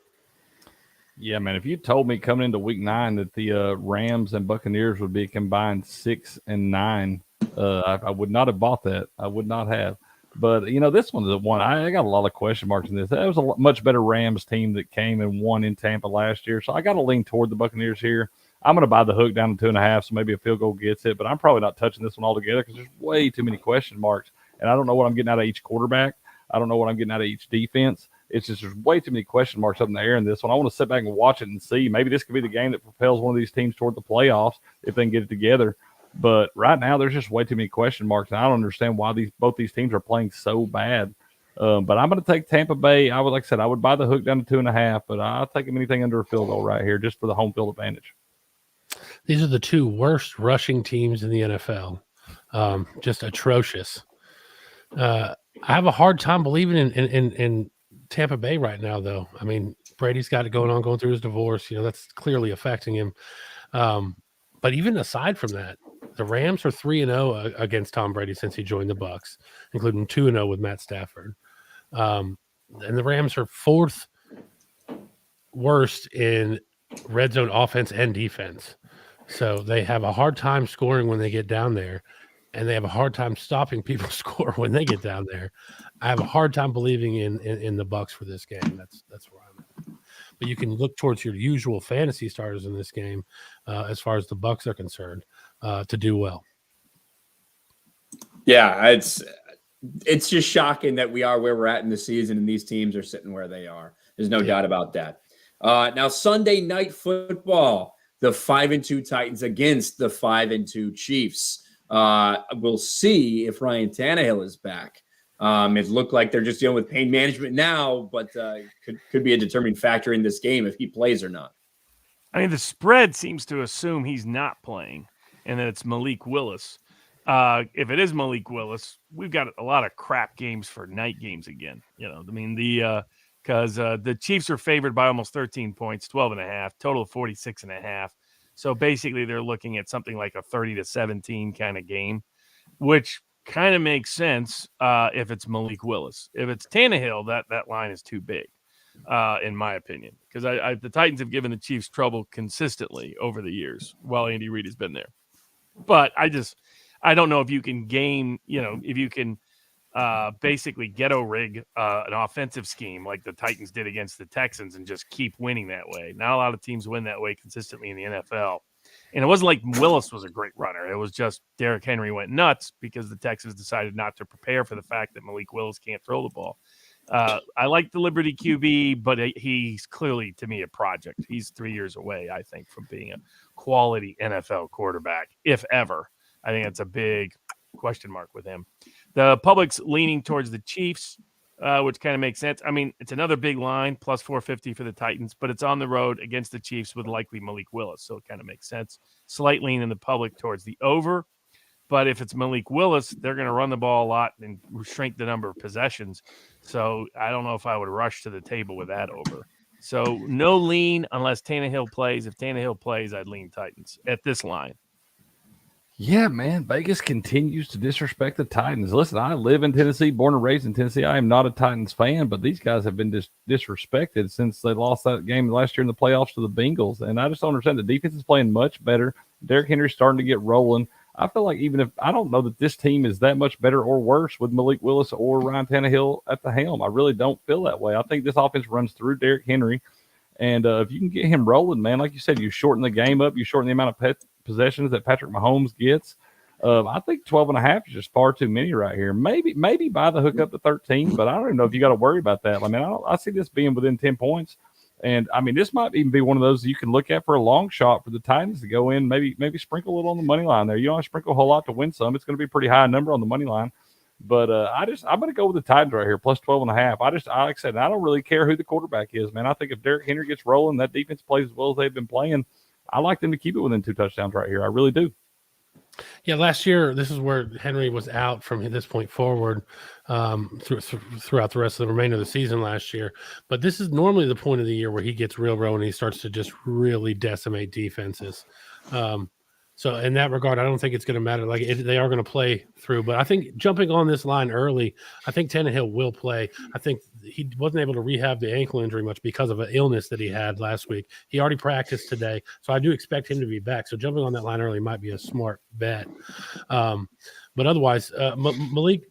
D: Yeah, man, if you told me coming into week 9 that the Rams and Buccaneers would be a combined 6-9, I would not have bought that. I would not have. But, this one's the one. I got a lot of question marks in this. That was a much better Rams team that came and won in Tampa last year. So I got to lean toward the Buccaneers here. I'm going to buy the hook down to 2.5, so maybe a field goal gets it. But I'm probably not touching this one altogether because there's way too many question marks. And I don't know what I'm getting out of each quarterback. I don't know what I'm getting out of each defense. It's just there's way too many question marks up in the air in this one. I want to sit back and watch it and see. Maybe this could be the game that propels one of these teams toward the playoffs if they can get it together. But right now, there's just way too many question marks, and I don't understand why both these teams are playing so bad. But I'm going to take Tampa Bay. I would buy the hook down to 2.5, but I'll take them anything under a field goal right here just for the home field advantage.
C: These are the two worst rushing teams in the NFL. Just atrocious. I have a hard time believing in Tampa Bay right now, though. I mean, Brady's got it going through his divorce. That's clearly affecting him. But even aside from that, the Rams are 3-0 against Tom Brady since he joined the Bucs, including 2-0 with Matt Stafford. And the Rams are 4th worst in red zone offense and defense. So they have a hard time scoring when they get down there, and they have a hard time stopping people score when they get down there. I have a hard time believing in the Bucs for this game. That's where I'm at. But you can look towards your usual fantasy starters in this game, as far as the Bucs are concerned, to do well.
A: Yeah, it's just shocking that we are where we're at in the season, and these teams are sitting where they are. There's no doubt about that. Now, Sunday Night Football, the 5-2 Titans against the 5-2 Chiefs. We'll see if Ryan Tannehill is back. It looked like they're just dealing with pain management now, but could be a determining factor in this game if he plays or not.
B: I mean, the spread seems to assume he's not playing and that it's Malik Willis. If it is Malik Willis, we've got a lot of crap games for night games again. Because the Chiefs are favored by almost 13 points, 12.5, total of 46.5. So basically they're looking at something like a 30-17 kind of game, which kind of makes sense if it's Malik Willis. If it's Tannehill, that line is too big, in my opinion, because the Titans have given the Chiefs trouble consistently over the years while Andy Reid has been there. But I don't know if you can if you can basically ghetto rig an offensive scheme like the Titans did against the Texans and just keep winning that way. Not a lot of teams win that way consistently in the NFL. And it wasn't like Willis was a great runner. It was just Derrick Henry went nuts because the Texans decided not to prepare for the fact that Malik Willis can't throw the ball. I like the Liberty QB, but he's clearly, to me, a project. He's 3 years away, I think, from being a quality NFL quarterback, if ever. I think that's a big question mark with him. The public's leaning towards the Chiefs, which kind of makes sense. I mean, it's another big line, plus 450 for the Titans, but it's on the road against the Chiefs with likely Malik Willis, so it kind of makes sense. Slight lean in the public towards the over, but if it's Malik Willis, they're going to run the ball a lot and shrink the number of possessions. So I don't know if I would rush to the table with that over. So no lean unless Tannehill plays. If Tannehill plays, I'd lean Titans at this line.
D: Yeah, man. Vegas continues to disrespect the Titans. Listen, I live in Tennessee, born and raised in Tennessee. I am not a Titans fan, but these guys have been disrespected since they lost that game last year in the playoffs to the Bengals. And I just don't understand. The defense is playing much better. Derrick Henry's starting to get rolling. I feel like even if I don't know that this team is that much better or worse with Malik Willis or Ryan Tannehill at the helm. I really don't feel that way. I think this offense runs through Derrick Henry. And if you can get him rolling, man, like you said, you shorten the game up, you shorten the amount of possessions that Patrick Mahomes gets. I think 12.5 is just far too many right here. Maybe buy the hook up to 13, but I don't even know if you got to worry about that. I mean, I see this being within 10 points. And I mean, this might even be one of those you can look at for a long shot for the Titans to go in, maybe sprinkle a little on the money line there. You don't have to sprinkle a whole lot to win some. It's going to be a pretty high number on the money line. But I'm going to go with the Titans right here, plus 12.5. Like I said, I don't really care who the quarterback is, man. I think if Derrick Henry gets rolling, that defense plays as well as they've been playing, I like them to keep it within 2 touchdowns right here. I really do.
C: Yeah, last year, this is where Henry was out from this point forward throughout the rest of the remainder of the season last year. But this is normally the point of the year where he gets real rolling and he starts to just really decimate defenses. So in that regard, I don't think it's going to matter. They are going to play through, but I think jumping on this line early, I think Tannehill will play. I think he wasn't able to rehab the ankle injury much because of an illness that he had last week. He already practiced today, so I do expect him to be back. So jumping on that line early might be a smart bet. But otherwise, Malik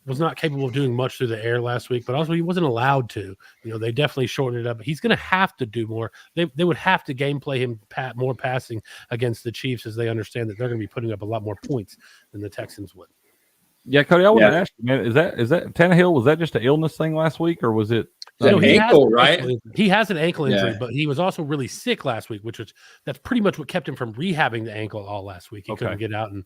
C: was not capable of doing much through the air last week, but also he wasn't allowed to. They definitely shortened it up. He's going to have to do more. They would have to gameplay him more passing against the Chiefs as they understand that they're going to be putting up a lot more points than the Texans would.
D: Yeah, Cody, I want to ask you, man, is that Tannehill, was that just an illness thing last week, or was it
A: ankle, right?
C: He has an ankle injury, but he was also really sick last week, that's pretty much what kept him from rehabbing the ankle all last week. He couldn't get out and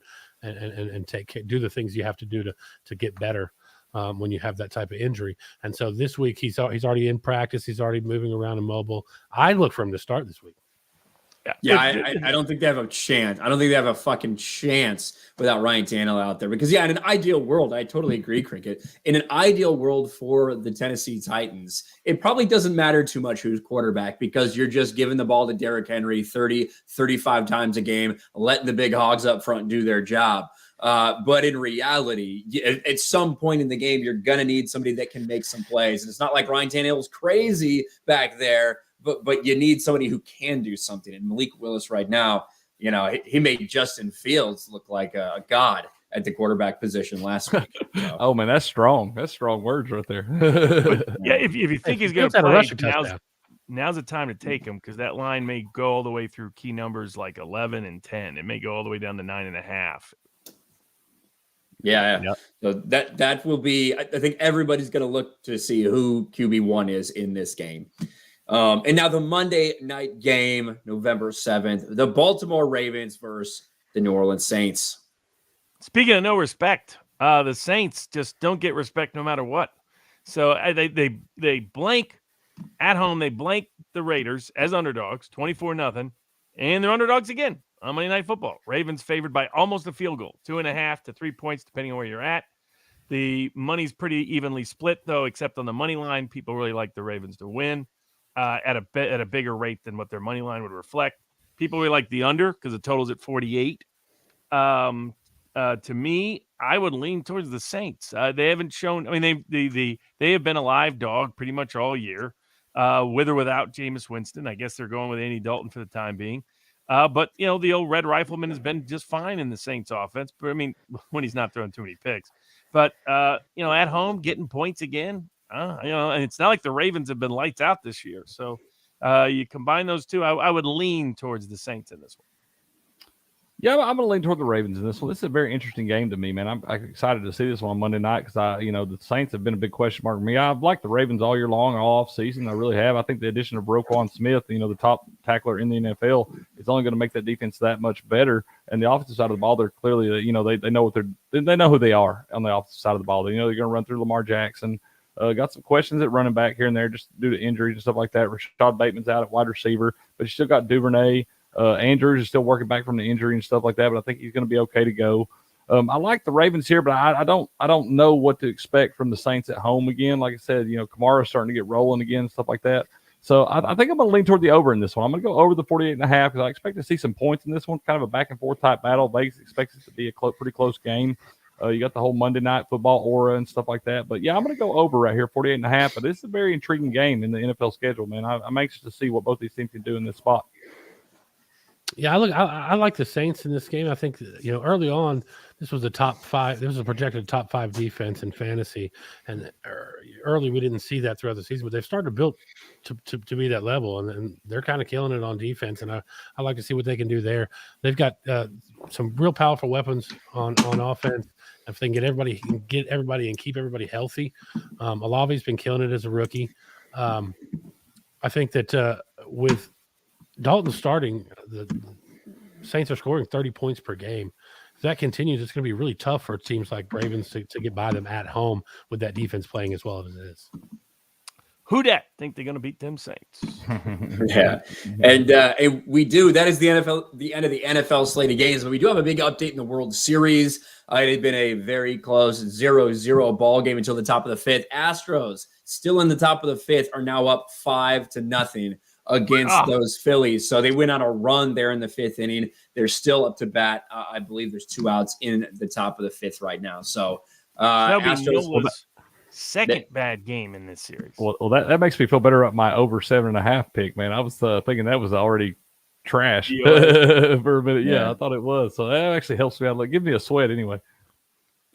C: do the things you have to do to get better when you have that type of injury. And so this week he's already in practice. He's already moving around and mobile. I look for him to start this week.
A: I don't think they have a chance. I don't think they have a fucking chance without Ryan Tannehill out there. Because, in an ideal world, I totally agree, Cricket. In an ideal world for the Tennessee Titans, it probably doesn't matter too much who's quarterback because you're just giving the ball to Derrick Henry 30, 35 times a game, letting the big hogs up front do their job. But in reality, at some point in the game, you're going to need somebody that can make some plays. And it's not like Ryan Tannehill's crazy back there. But you need somebody who can do something. And Malik Willis right now, he made Justin Fields look like a god at the quarterback position last week.
D: Oh, man, that's strong. That's strong words right there.
B: If you think he's going to play, now's the time to take him because that line may go all the way through key numbers like 11 and 10. It may go all the way down to 9.5.
A: Yeah. So that will be. I think everybody's going to look to see who QB1 is in this game. And now the Monday night game, November 7th, the Baltimore Ravens versus the New Orleans Saints.
B: Speaking of no respect, the Saints just don't get respect no matter what. So they blank at home. They blank the Raiders as underdogs, 24-0, and they're underdogs again on Monday Night Football. Ravens favored by almost a field goal, 2.5 to 3 points, depending on where you're at. The money's pretty evenly split, though, except on the money line. People really like the Ravens to win at a bigger rate than what their money line would reflect. People really like the under because the total's at 48. To me, I would lean towards the Saints. They haven't shown. I mean, they have been a live dog pretty much all year, with or without Jameis Winston. I guess they're going with Andy Dalton for the time being. But the old Red Rifleman has been just fine in the Saints offense. But I mean, when he's not throwing too many picks. But at home getting points again. And it's not like the Ravens have been lights out this year. So you combine those two, I would lean towards the Saints in this one.
D: Yeah, I'm going to lean toward the Ravens in this one. This is a very interesting game to me, man. I'm excited to see this one on Monday night because the Saints have been a big question mark for me. I've liked the Ravens all year long, all off season. I really have. I think the addition of Roquan Smith, the top tackler in the NFL, is only going to make that defense that much better. And the offensive side of the ball, they're clearly, they know they know who they are on the offensive side of the ball. They know they're going to run through Lamar Jackson. Got some questions at running back here and there just due to injuries and stuff like that. Rashad Bateman's out at wide receiver, but you still got Duvernay. Andrews is still working back from the injury and stuff like that, but I think he's going to be okay to go. I like the Ravens here, but I don't know what to expect from the Saints at home again. Like I said, Kamara's starting to get rolling again, stuff like that. So I think I'm going to lean toward the over in this one. I'm going to go over the 48.5 because I expect to see some points in this one, kind of a back and forth type battle. Vegas expects it to be a pretty close game. You got the whole Monday night football aura and stuff like that. But yeah, I'm going to go over right here, 48.5. But this is a very intriguing game in the NFL schedule, man. I'm anxious to see what both these teams can do in this spot.
C: Yeah, I like the Saints in this game. I think early on, this was a top 5. This was a projected top 5 defense in fantasy, and early we didn't see that throughout the season. But they've started to build to be that level, and they're kind of killing it on defense. And I like to see what they can do there. They've got some real powerful weapons on offense. If they can get everybody and keep everybody healthy, Olave's been killing it as a rookie. I think that with Dalton starting, the Saints are scoring 30 points per game. If that continues, it's going to be really tough for teams like Ravens to get by them at home with that defense playing as well as it is.
B: Who dat think they're going to beat them Saints?
A: Yeah, and we do. That is the end of the NFL slate of games. But we do have a big update in the World Series. It had been a very close 0-0 ball game until the top of the 5th. Astros, still in the top of the 5th, are now up 5-0 against those Phillies. So they went on a run there in the 5th inning. They're still up to bat. I believe there's 2 outs in the top of the 5th right now. So
B: Astros. Second bad game in this series.
D: Well, that makes me feel better about my over 7.5 pick, man. I was thinking that was already trash for a minute. Yeah, I thought it was. So that actually helps me out. Like, give me a sweat anyway.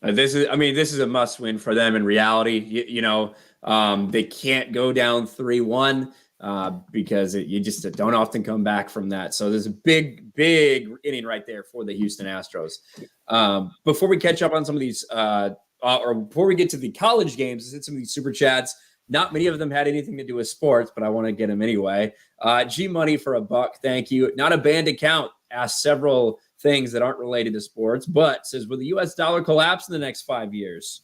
A: This is a must win for them in reality. They can't go down 3-1 because you just don't often come back from that. So there's a big inning right there for the Houston Astros. Before we catch up on some of these or before we get to the college games, let's hit some of these super chats. Not many of them had anything to do with sports, but I want to get them anyway. G Money for $1. Thank you. Not a banned account. Asked several things that aren't related to sports, but says, will the U.S. dollar collapse in the next 5 years?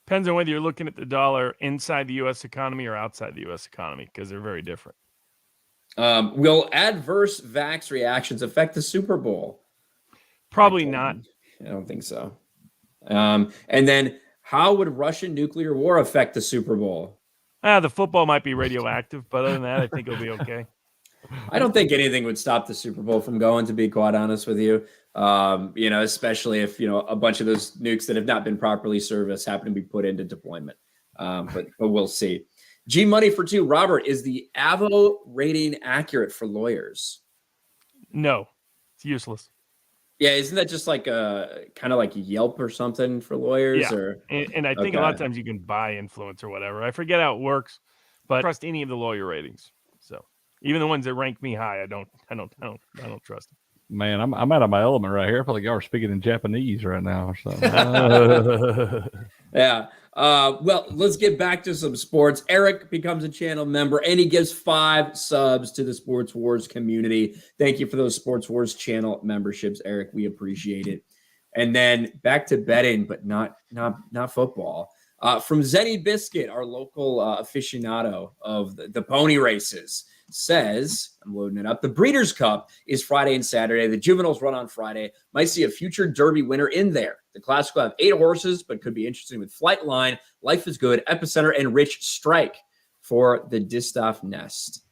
B: Depends on whether you're looking at the dollar inside the U.S. economy or outside the U.S. economy, because they're very different.
A: Will adverse vax reactions affect the Super Bowl?
B: Probably not.
A: I don't think so. And then how would Russian nuclear war affect the Super Bowl?
B: The football might be radioactive, but other than that, I think it'll be okay.
A: I don't think anything would stop the Super Bowl from going, to be quite honest with you. Especially if, a bunch of those nukes that have not been properly serviced happen to be put into deployment. But we'll see. G Money for $2. Robert, is the AVO rating accurate for lawyers?
B: No, it's useless.
A: Yeah, isn't that just like kind of like Yelp or something for lawyers?
B: Yeah,
A: or
B: and I think a lot of times you can buy influence or whatever. I forget how it works, but I trust any of the lawyer ratings. So even the ones that rank me high, I don't trust them.
D: Man, I'm out of my element right here. I feel like y'all are speaking in Japanese right now or something.
A: Yeah. Well, let's get back to some sports. Eric becomes a channel member and he gives 5 subs to the Sports Wars community. Thank you for those Sports Wars channel memberships, Eric. We appreciate it. And then back to betting, but not football. From Zenny Biscuit, our local aficionado of the pony races, says, I'm loading it up, the Breeders' Cup is Friday and Saturday. The Juveniles run on Friday. Might see a future Derby winner in there. The class will have 8 horses, but could be interesting with Flightline, Life is Good, Epicenter, and Rich Strike for the Distaff Nest.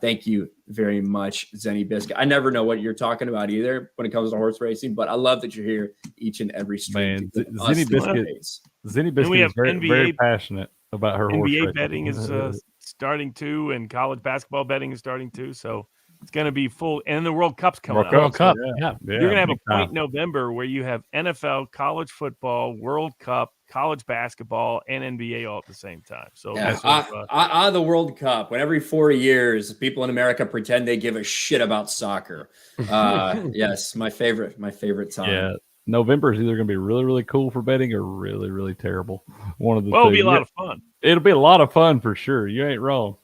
A: Thank you very much, Zenny Biscuit. I never know what you're talking about either when it comes to horse racing, but I love that you're here each and every stream.
D: Man, Zenny Biscuit is very passionate about her horse racing.
B: NBA betting is starting too, and college basketball betting is starting too. So it's going to be full. And the World Cup's coming up.
C: World Cup, yeah.
B: You're going to have a point in November where you have NFL, college football, World Cup, college basketball, and NBA all at the same time. So
A: out of the World Cup, when every 4 years people in America pretend they give a shit about soccer. Yes, my favorite time.
D: Yeah. November is either going to be really, really cool for betting or really, really terrible. One of the
B: it'll be a lot of fun.
D: It'll be a lot of fun for sure. You ain't wrong.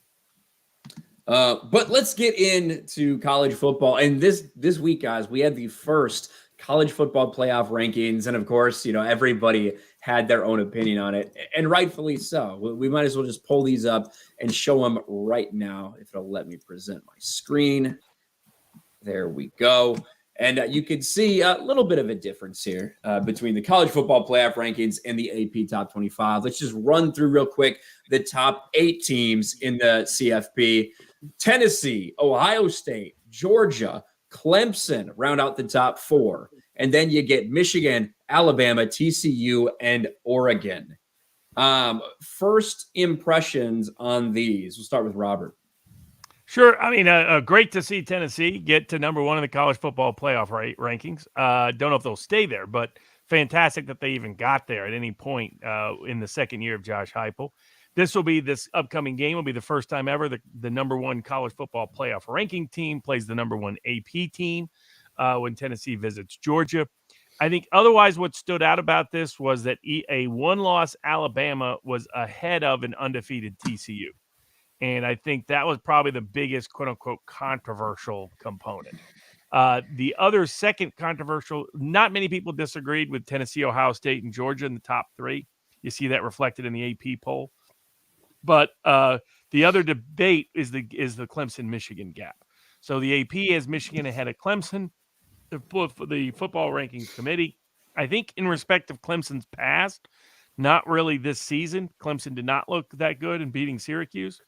A: But let's get into college football. And this week, guys, we had the first college football playoff rankings. And of course, everybody had their own opinion on it, and rightfully so. We might as well just pull these up and show them right now, if it'll let me present my screen. There we go. And you can see a little bit of a difference here between the college football playoff rankings and the AP Top 25. Let's just run through real quick the top 8 teams in the CFP. Tennessee, Ohio State, Georgia, Clemson round out the top 4. And then you get Michigan, Alabama, TCU, and Oregon. First impressions on these. We'll start with Robert.
B: Sure. I mean, great to see Tennessee get to number 1 in the college football playoff rankings. Don't know if they'll stay there, but fantastic that they even got there at any point in the second year of Josh Heupel. This upcoming game will be the first time ever the number 1 college football playoff ranking team plays the number 1 AP team when Tennessee visits Georgia. I think otherwise what stood out about this was that a 1-loss Alabama was ahead of an undefeated TCU. And I think that was probably the biggest, quote unquote, controversial component. The other second controversial, not many people disagreed with Tennessee, Ohio State, and Georgia in the top 3. You see that reflected in the AP poll. But the other debate is the Clemson-Michigan gap. So the AP has Michigan ahead of Clemson. The football rankings committee, I think in respect of Clemson's past, not really this season. Clemson did not look that good in beating Syracuse.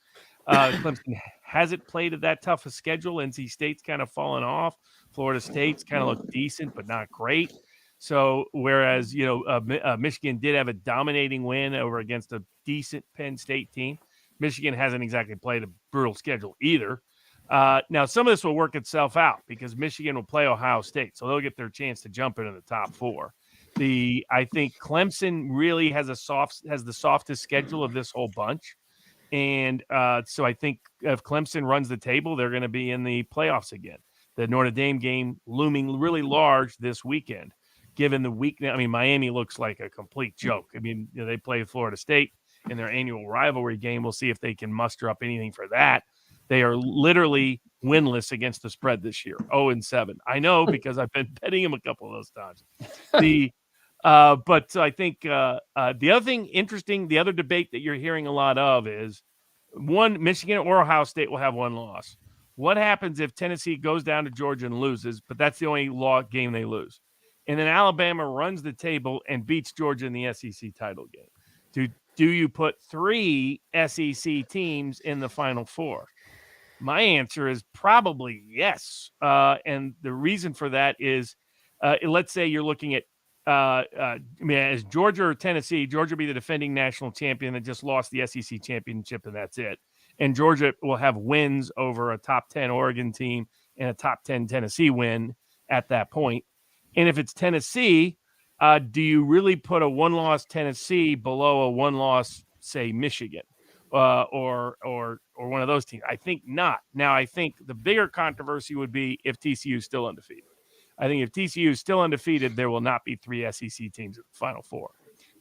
B: Clemson hasn't played at that tough a schedule. NC State's kind of fallen off. Florida State's kind of looked decent, but not great. So whereas, Michigan did have a dominating win over against a decent Penn State team, Michigan hasn't exactly played a brutal schedule either. Now, some of this will work itself out because Michigan will play Ohio State, so they'll get their chance to jump into the top 4. I think Clemson really has the softest schedule of this whole bunch. And so I think if Clemson runs the table, they're going to be in the playoffs again. The Notre Dame game looming really large this weekend, given the weakness. I mean, Miami looks like a complete joke. I mean, they play Florida State in their annual rivalry game. We'll see if they can muster up anything for that. They are literally winless against the spread this year, 0-7. I know because I've been betting them a couple of those times. But I think the other thing interesting, the other debate that you're hearing a lot of is Michigan or Ohio State will have 1 loss. What happens if Tennessee goes down to Georgia and loses, but that's the only game they lose? And then Alabama runs the table and beats Georgia in the SEC title game. Do you put 3 SEC teams in the Final 4? My answer is probably yes. And the reason for that is, let's say you're looking at, as Georgia or Tennessee, Georgia will be the defending national champion that just lost the SEC championship, and that's it. And Georgia will have wins over a top 10 Oregon team and a top 10 Tennessee win at that point. And if it's Tennessee, do you really put a 1-loss Tennessee below a 1-loss, say, Michigan or one of those teams? I think not. Now, I think the bigger controversy would be if TCU is still undefeated. I think if TCU is still undefeated, there will not be 3 SEC teams in the Final 4.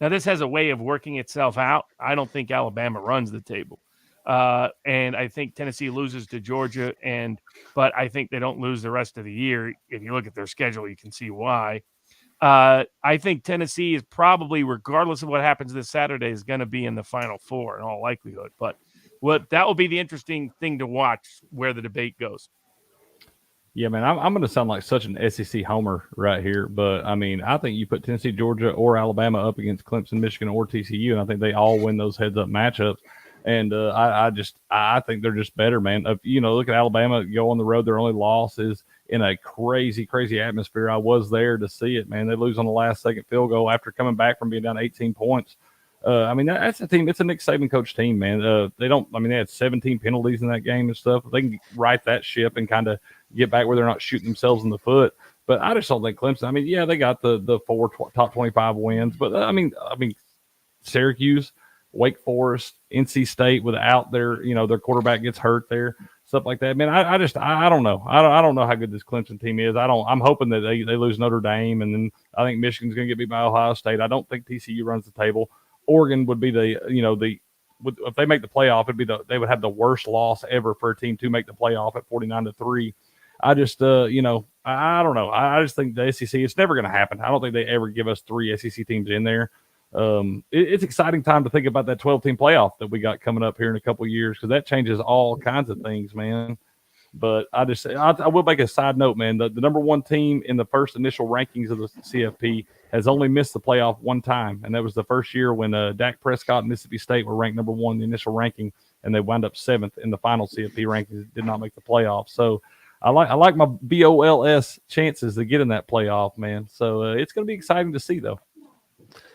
B: Now, this has a way of working itself out. I don't think Alabama runs the table. And I think Tennessee loses to Georgia, but I think they don't lose the rest of the year. If you look at their schedule, you can see why. I think Tennessee is probably, regardless of what happens this Saturday, is going to be in the Final Four in all likelihood. But that will be the interesting thing to watch where the debate goes.
D: Yeah, man, I'm going to sound like such an SEC homer right here, but I mean, I think you put Tennessee, Georgia, or Alabama up against Clemson, Michigan, or TCU, and I think they all win those heads-up matchups. And I think they're just better, man. Look at Alabama go on the road; their only loss is in a crazy, crazy atmosphere. I was there to see it, man. They lose on the last-second field goal after coming back from being down 18 points. That's a team. It's a Nick Saban coach team, man. They had 17 penalties in that game and stuff. They can right that ship and kind of get back where they're not shooting themselves in the foot. But I just don't think Clemson. They got the four top 25 wins, but Syracuse, Wake Forest, NC State without their quarterback gets hurt there, stuff like that. Man, I don't know. I don't know how good this Clemson team is. I'm hoping that they lose Notre Dame, and then I think Michigan's going to get beat by Ohio State. I don't think TCU runs the table. Oregon would be if they make the playoff, they would have the worst loss ever for a team to make the playoff at 49-3. I just, I don't know. I just think the SEC, it's never going to happen. I don't think they ever give us 3 SEC teams in there. It's exciting time to think about that 12-team playoff that we got coming up here in a couple of years, because that changes all kinds of things, man. But I will make a side note, man. The number one team in the first initial rankings of the CFP has only missed the playoff one time, and that was the first year when Dak Prescott and Mississippi State were ranked number one in the initial ranking, and they wound up 7th in the final CFP rankings. Did not make the playoff. So I like my BOLS chances to get in that playoff, man. So it's going to be exciting to see, though.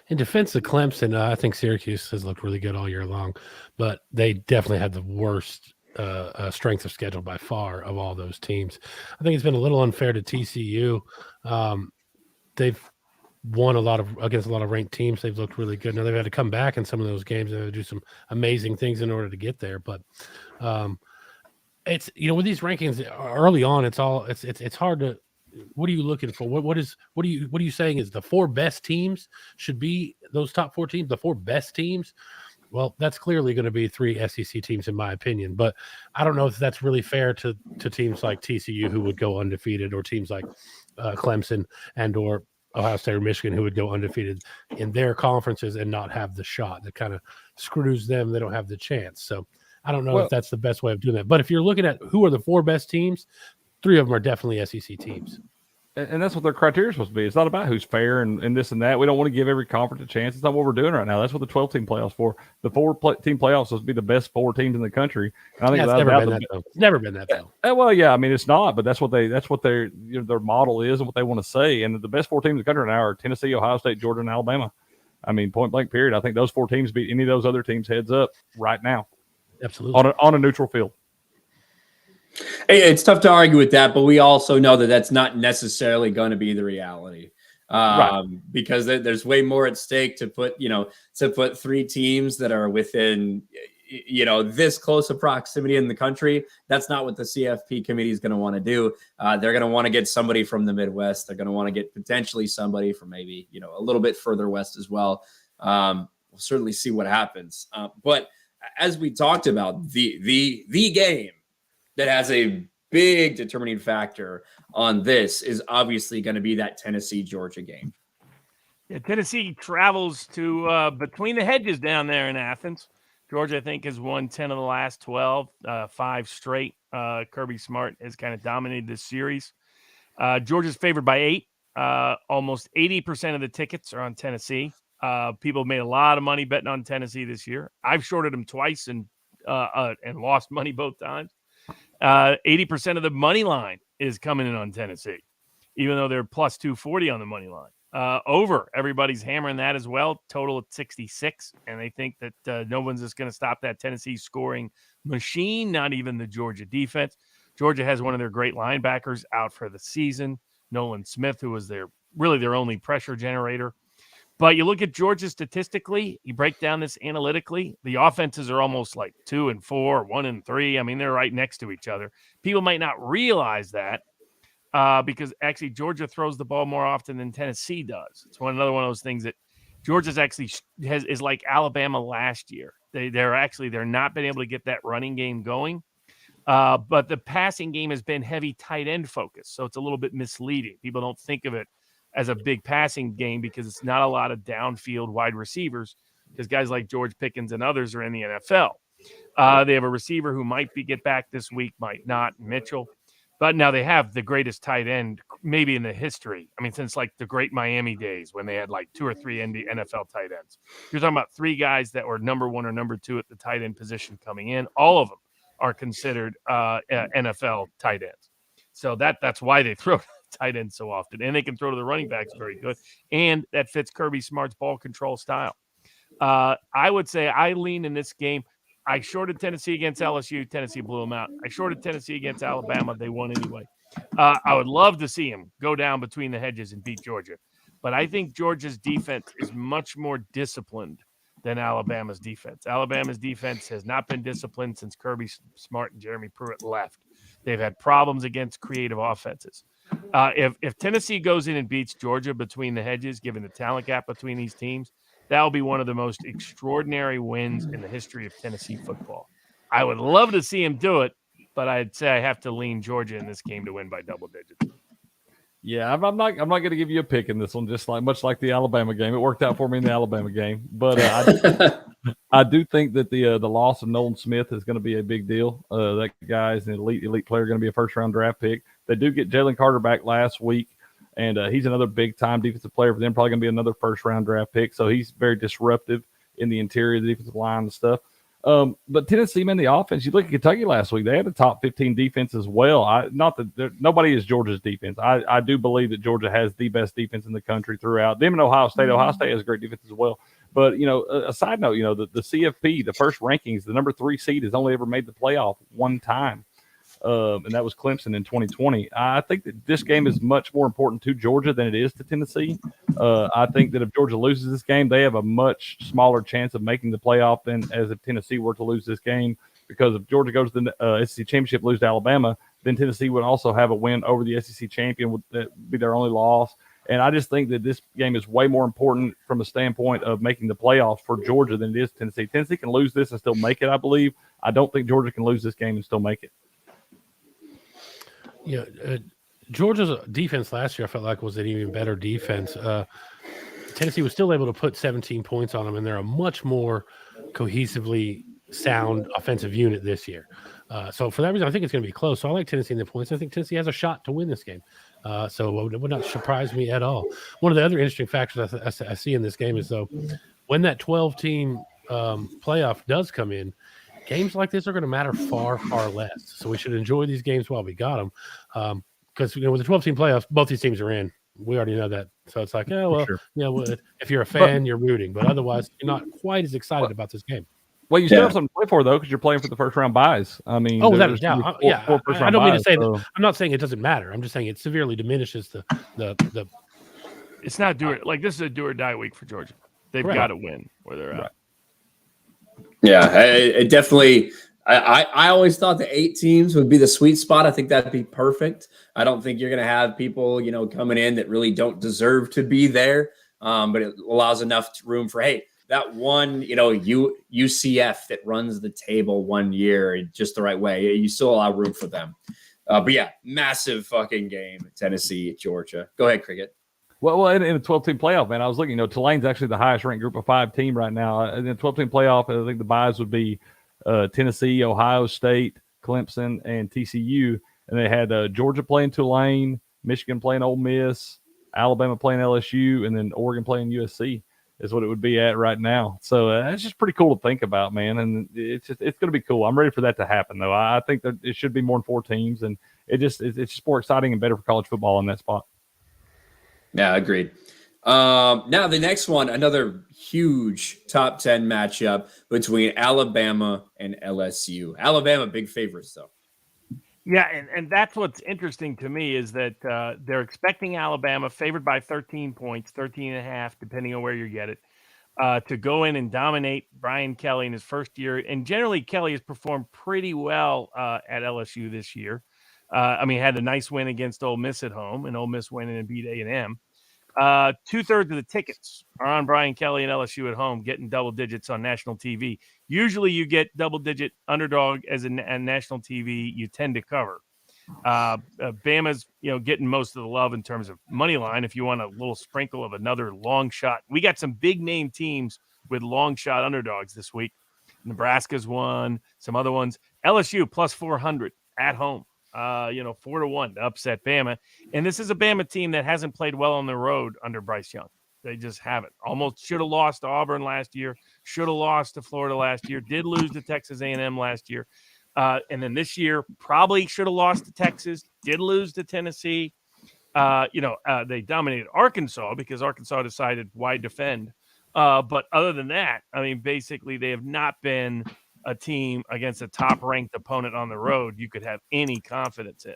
C: In defense of Clemson, I think Syracuse has looked really good all year long, but they definitely had the worst strength of schedule by far of all those teams. I think it's been a little unfair to TCU. They've won against a lot of ranked teams. They've looked really good. Now they've had to come back in some of those games and do some amazing things in order to get there. But it's with these rankings early on, it's hard to. What are you looking for? What are you saying is the 4 best teams should be those top 4 teams, the 4 best teams? Well, that's clearly going to be 3 SEC teams, in my opinion. But I don't know if that's really fair to teams like TCU, who would go undefeated, or teams like Clemson or Ohio State or Michigan, who would go undefeated in their conferences and not have the shot. That kind of screws them. They don't have the chance. So I don't know if that's the best way of doing that. But if you're looking at who are the 4 best teams, 3 of them are definitely SEC teams.
D: And that's what their criteria is supposed to be. It's not about who's fair and this and that. We don't want to give every conference a chance. It's not what we're doing right now. That's what the 12-team playoffs for. The 4-team playoffs is supposed to be the best 4 teams in the country. And I think
C: it's never been that though.
D: Well, yeah, it's not, but that's what their model is and what they want to say. And the best 4 teams in the country right now are Tennessee, Ohio State, Georgia, and Alabama. Point blank period. I think those 4 teams beat any of those other teams heads up right now.
C: Absolutely.
D: On a neutral field.
A: It's tough to argue with that, but we also know that that's not necessarily going to be the reality,
D: right.
A: Because there's way more at stake to put 3 teams that are within, this close of proximity in the country. That's not what the CFP committee is going to want to do. They're going to want to get somebody from the Midwest. They're going to want to get potentially somebody from maybe, a little bit further west as well. We'll certainly see what happens. But as we talked about, the game that has a big determining factor on this is obviously going to be that Tennessee-Georgia game.
B: Yeah, Tennessee travels to between the hedges down there in Athens. Georgia, I think, has won 10 of the last 12, 5 straight. Kirby Smart has kind of dominated this series. Georgia's favored by 8. Almost 80% of the tickets are on Tennessee. People have made a lot of money betting on Tennessee this year. I've shorted them twice and lost money both times. 80% of the money line is coming in on Tennessee, even though they're plus 240 on the money line. Over, everybody's hammering that as well. Total at 66, and they think that no one's just going to stop that Tennessee scoring machine, not even the Georgia defense. Georgia has one of their great linebackers out for the season, Nolan Smith, who was their only pressure generator. But you look at Georgia statistically, you break down this analytically, the offenses are almost like 2 and 4, 1 and 3. They're right next to each other. People might not realize that because actually Georgia throws the ball more often than Tennessee does. It's another one of those things that Georgia's actually is like Alabama last year. They're not been able to get that running game going. But the passing game has been heavy tight end focused, so it's a little bit misleading. People don't think of it as a big passing game because it's not a lot of downfield wide receivers, because guys like George Pickens and others are in the NFL. They have a receiver who might get back this week, might not, Mitchell. But now they have the greatest tight end maybe in the history. I mean, since like the great Miami days when they had like 2 or 3 NFL tight ends. You're talking about 3 guys that were number 1 or number 2 at the tight end position coming in. All of them are considered NFL tight ends. So that's why they throw tight ends so often. And they can throw to the running backs very good. And that fits Kirby Smart's ball control style. I would say I lean in this game. I shorted Tennessee against LSU. Tennessee blew them out. I shorted Tennessee against Alabama. They won anyway. I would love to see him go down between the hedges and beat Georgia. But I think Georgia's defense is much more disciplined than Alabama's defense. Alabama's defense has not been disciplined since Kirby Smart and Jeremy Pruitt left. They've had problems against creative offenses. If Tennessee goes in and beats Georgia between the hedges, given the talent gap between these teams, that will be one of the most extraordinary wins in the history of Tennessee football. I would love to see him do it, but I'd say I have to lean Georgia in this game to win by double digits.
D: Yeah, I'm not going to give you a pick in this one, just much like the Alabama game. It worked out for me in the Alabama game, but I do think that the loss of Nolan Smith is going to be a big deal. That guy is an elite player, going to be a first-round draft pick. They do get Jalen Carter back last week, and he's another big-time defensive player for them, probably going to be another first-round draft pick. So he's very disruptive in the interior of the defensive line and stuff. But Tennessee, man, the offense, you look at Kentucky last week, they had a top 15 defense as well. Nobody is Georgia's defense. I do believe that Georgia has the best defense in the country throughout. Them and Ohio State. Ohio State has a great defense as well. But, a side note, the CFP, the first rankings, the number 3 seed has only ever made the playoff one time. And that was Clemson in 2020. I think that this game is much more important to Georgia than it is to Tennessee. I think that if Georgia loses this game, they have a much smaller chance of making the playoff than as if Tennessee were to lose this game. Because if Georgia goes to the SEC championship, lose to Alabama, then Tennessee would also have a win over the SEC champion. Would be their only loss. And I just think that this game is way more important from a standpoint of making the playoffs for Georgia than it is Tennessee. Tennessee can lose this and still make it, I believe. I don't think Georgia can lose this game and still make it.
C: Yeah, Georgia's defense last year, I felt like, was an even better defense. Tennessee was still able to put 17 points on them, and they're a much more cohesively sound offensive unit this year. So for that reason, I think it's going to be close. So I like Tennessee in the points. I think Tennessee has a shot to win this game. So it would not surprise me at all. One of the other interesting factors I see in this game is, though, when that 12-team playoff does come in, games like this are going to matter far, far less. So we should enjoy these games while we got them. Because, with the 12-team playoffs, both these teams are in. We already know that. So it's like, if you're a fan, you're rooting. But otherwise, you're not quite as excited about this game.
D: Well, you still have something to play for, though, because you're playing for the first-round buys. I mean,
C: without a doubt. I don't mean to say that. I'm not saying it doesn't matter. I'm just saying it severely diminishes the.
B: It's not this is a do or die week for Georgia. They've got to win where they're at.
A: Yeah, it definitely. I always thought the 8 teams would be the sweet spot. I think that'd be perfect. I don't think you're going to have people, coming in that really don't deserve to be there. But it allows enough room for, hey, that one, UCF that runs the table one year just the right way. You still allow room for them. But yeah, massive fucking game, Tennessee, Georgia. Go ahead, Cricket.
D: Well, in a 12-team playoff, man, I was looking, Tulane's actually the highest-ranked Group of 5 team right now. In a 12-team playoff, I think the buys would be Tennessee, Ohio State, Clemson, and TCU. And they had Georgia playing Tulane, Michigan playing Ole Miss, Alabama playing LSU, and then Oregon playing USC is what it would be at right now. So that's just pretty cool to think about, man. And it's going to be cool. I'm ready for that to happen, though. I think that it should be more than 4 teams, and it's just more exciting and better for college football in that spot.
A: Yeah, agreed. Now the next one, another huge top 10 matchup between Alabama and LSU. Alabama, big favorites, though.
B: Yeah, and that's what's interesting to me is that they're expecting Alabama, favored by 13 points, 13 and a half, depending on where you get it, to go in and dominate Brian Kelly in his first year. And generally, Kelly has performed pretty well at LSU this year. Had a nice win against Ole Miss at home, and Ole Miss went in and beat A&M. 2/3 of the tickets are on Brian Kelly and LSU at home, getting double digits on national TV. Usually you get double-digit underdog as a national TV, you tend to cover. Bama's, getting most of the love in terms of money line. If you want a little sprinkle of another long shot, we got some big name teams with long shot underdogs this week. Nebraska's one, some other ones. LSU plus 400 at home. 4-1 to upset Bama. And this is a Bama team that hasn't played well on the road under Bryce Young. They just haven't. Almost should have lost to Auburn last year. Should have lost to Florida last year. Did lose to Texas A&M last year. And then this year, probably should have lost to Texas. Did lose to Tennessee. They dominated Arkansas because Arkansas decided why defend. But other than that, basically they have not been a team against a top-ranked opponent on the road you could have any confidence in.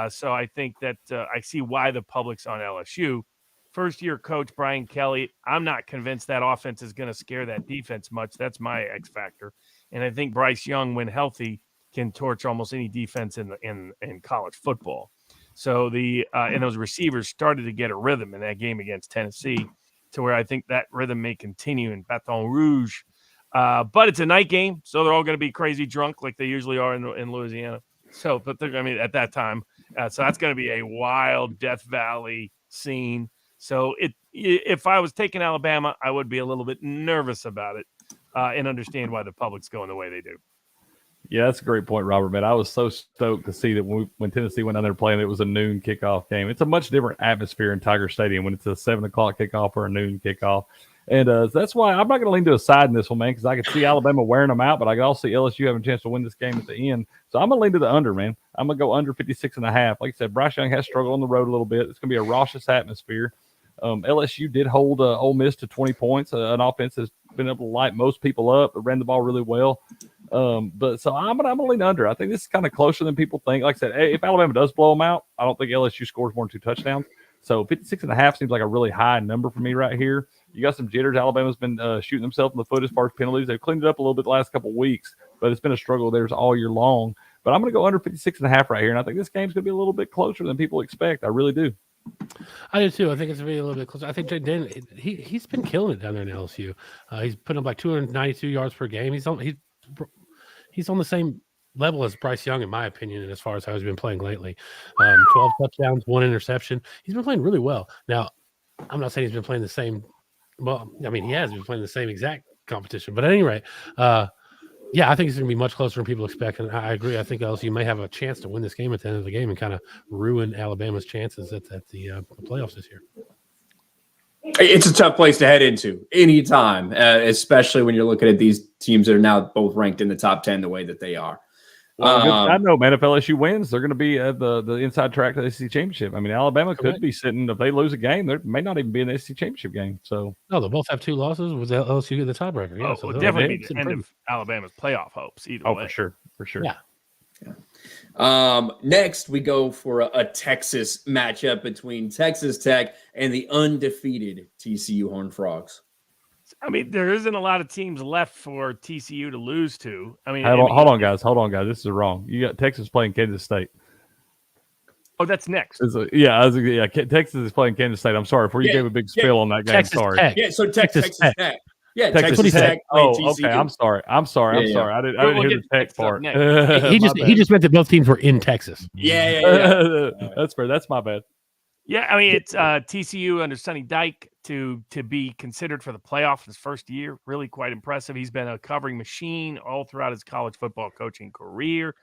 B: So I think that I see why the public's on LSU. First-year coach Brian Kelly, I'm not convinced that offense is going to scare that defense much. That's my X factor. And I think Bryce Young, when healthy, can torch almost any defense in college football. So and those receivers started to get a rhythm in that game against Tennessee, to where I think that rhythm may continue in Baton Rouge. But it's a night game, so they're all going to be crazy drunk like they usually are in Louisiana. So, at that time, so that's going to be a wild Death Valley scene. So if I was taking Alabama, I would be a little bit nervous about it and understand why the public's going the way they do.
D: Yeah, that's a great point, Robert, man. I was so stoked to see that when Tennessee went down there playing, it was a noon kickoff game. It's a much different atmosphere in Tiger Stadium when it's a 7 o'clock kickoff or a noon kickoff. And that's why I'm not going to lean to a side in this one, man, because I could see Alabama wearing them out, but I can also see LSU having a chance to win this game at the end. So I'm going to lean to the under, man. I'm going to go under 56.5. Like I said, Bryce Young has struggled on the road a little bit. It's going to be a raucous atmosphere. LSU did hold Ole Miss to 20 points. An offense has been able to light most people up. It ran the ball really well. But so I'm going to lean under. I think this is kind of closer than people think. Like I said, if Alabama does blow them out, I don't think LSU scores more than 2 touchdowns. So 56.5 seems like a really high number for me right here. You got some jitters. Alabama's been shooting themselves in the foot as far as penalties. They've cleaned it up a little bit the last couple of weeks, but it's been a struggle theirs all year long. But I'm going to go under 56.5 right here, and I think this game's going to be a little bit closer than people expect. I really do.
C: I do too. I think it's going to be a little bit closer. I think Jaden, he's been killing it down there in LSU. He's putting up like 292 yards per game. He's on the same level as Bryce Young, in my opinion, as far as how he's been playing lately. 12 touchdowns, 1 interception. He's been playing really well. Now, I'm not saying he's been playing the same. Well, he has been playing the same exact competition. But at any rate, yeah, I think it's going to be much closer than people expect. And I agree. I think LSU may have a chance to win this game at the end of the game and kind of ruin Alabama's chances at the playoffs this year.
A: It's a tough place to head into anytime, especially when you're looking at these teams that are now both ranked in the top 10 the way that they are.
D: Well, I know, man. If LSU wins, they're going to be at the inside track to the SEC championship. Alabama could be sitting, if they lose a game, there may not even be an SEC championship game. So
C: no, they'll both have 2 losses with LSU at the tiebreaker. Yeah, so
B: definitely be the end of Alabama's playoff hopes. Either way,
D: for sure.
C: Yeah.
A: Next, we go for a Texas matchup between Texas Tech and the undefeated TCU Horned Frogs.
B: There isn't a lot of teams left for TCU to lose to.
D: Hold on, guys. This is wrong. You got Texas playing Kansas State.
B: Oh, that's next.
D: Texas is playing Kansas State. I'm sorry. Before you gave a big spill on that game.
C: Texas
D: Sorry.
C: Tech.
A: Yeah, so Texas Tech. Yeah,
D: Texas Tech.
A: Oh,
D: okay. I'm sorry. I'm sorry. I didn't hear the Tech part.
C: He just meant that both teams were in Texas.
A: Yeah.
D: That's fair. That's my bad.
B: Yeah, it's TCU under Sonny Dike to be considered for the playoff his first year. Really quite impressive. He's been a covering machine all throughout his college football coaching career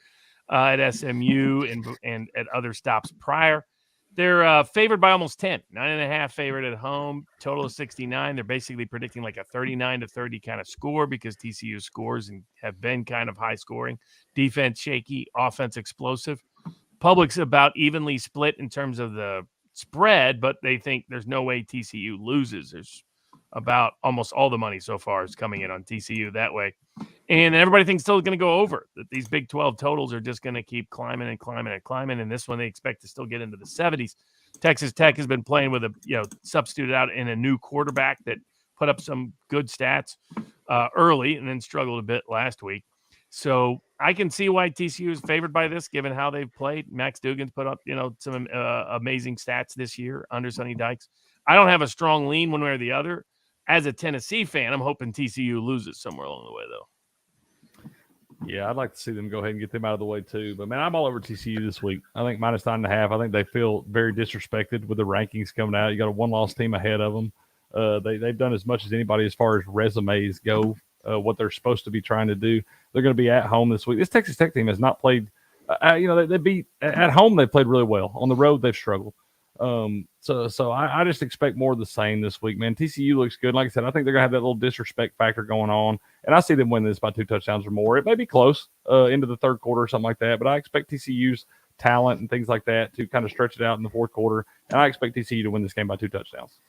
B: at SMU and at other stops prior. They're favored by almost 10, 9.5 favorite at home, total of 69. They're basically predicting like a 39-30 kind of score because TCU scores and have been kind of high scoring. Defense shaky, offense explosive. Public's about evenly split in terms of the spread, but they think there's no way TCU loses. There's about almost all the money so far is coming in on TCU that way. And everybody thinks still going to go over, that these Big 12 totals are just going to keep climbing and climbing and climbing. And this one they expect to still get into the 70s. Texas Tech has been playing with substituted out in a new quarterback that put up some good stats early and then struggled a bit last week. So I can see why TCU is favored by this, given how they've played. Max Dugan's put up, some amazing stats this year under Sonny Dykes. I don't have a strong lean one way or the other. As a Tennessee fan, I'm hoping TCU loses somewhere along the way, though.
D: Yeah, I'd like to see them go ahead and get them out of the way too. But man, I'm all over TCU this week. I think -9.5. I think they feel very disrespected with the rankings coming out. You got a one-loss team ahead of them. They've done as much as anybody as far as resumes go. What they're supposed to be trying to do. They're going to be at home this week. This Texas Tech team has not played. They beat at home. They played really well. On the road, they've struggled. So I just expect more of the same this week, man. TCU looks good. Like I said, I think they're gonna have that little disrespect factor going on, and I see them winning this by 2 touchdowns or more. It may be close into the third quarter or something like that, but I expect TCU's talent and things like that to kind of stretch it out in the fourth quarter, and I expect TCU to win this game by 2 touchdowns.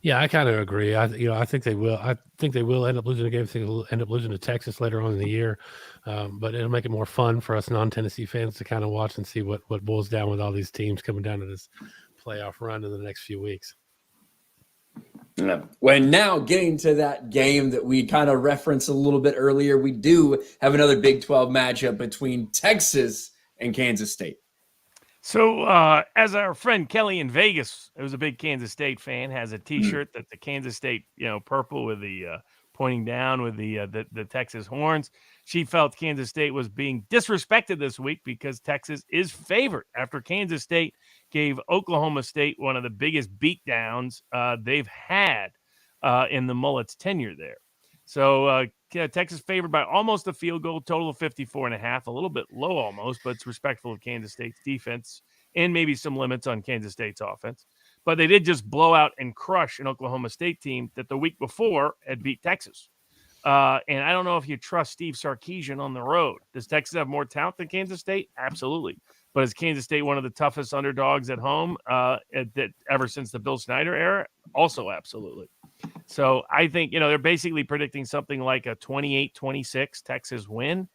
C: Yeah, I kind of agree. I think they will. I think they will end up losing the game. I think they'll end up losing to Texas later on in the year, but it'll make it more fun for us non-Tennessee fans to kind of watch and see what boils down with all these teams coming down to this playoff run in the next few weeks.
A: When now getting to that game that we kind of referenced a little bit earlier, we do have another Big 12 matchup between Texas and Kansas State.
B: So as our friend Kelly in Vegas, who's a big Kansas State fan, has a T-shirt that's the Kansas State, purple with the pointing down with the Texas horns. She felt Kansas State was being disrespected this week because Texas is favored after Kansas State gave Oklahoma State one of the biggest beatdowns they've had in the Mullet's tenure there. So Texas favored by almost a field goal, total of 54.5, a little bit low almost, but it's respectful of Kansas State's defense and maybe some limits on Kansas State's offense. But they did just blow out and crush an Oklahoma State team that the week before had beat Texas. And I don't know if you trust Steve Sarkisian on the road. Does Texas have more talent than Kansas State? Absolutely. But is Kansas State one of the toughest underdogs at home ever since the Bill Snyder era? Also, absolutely. So I think, they're basically predicting something like a 28-26 Texas win.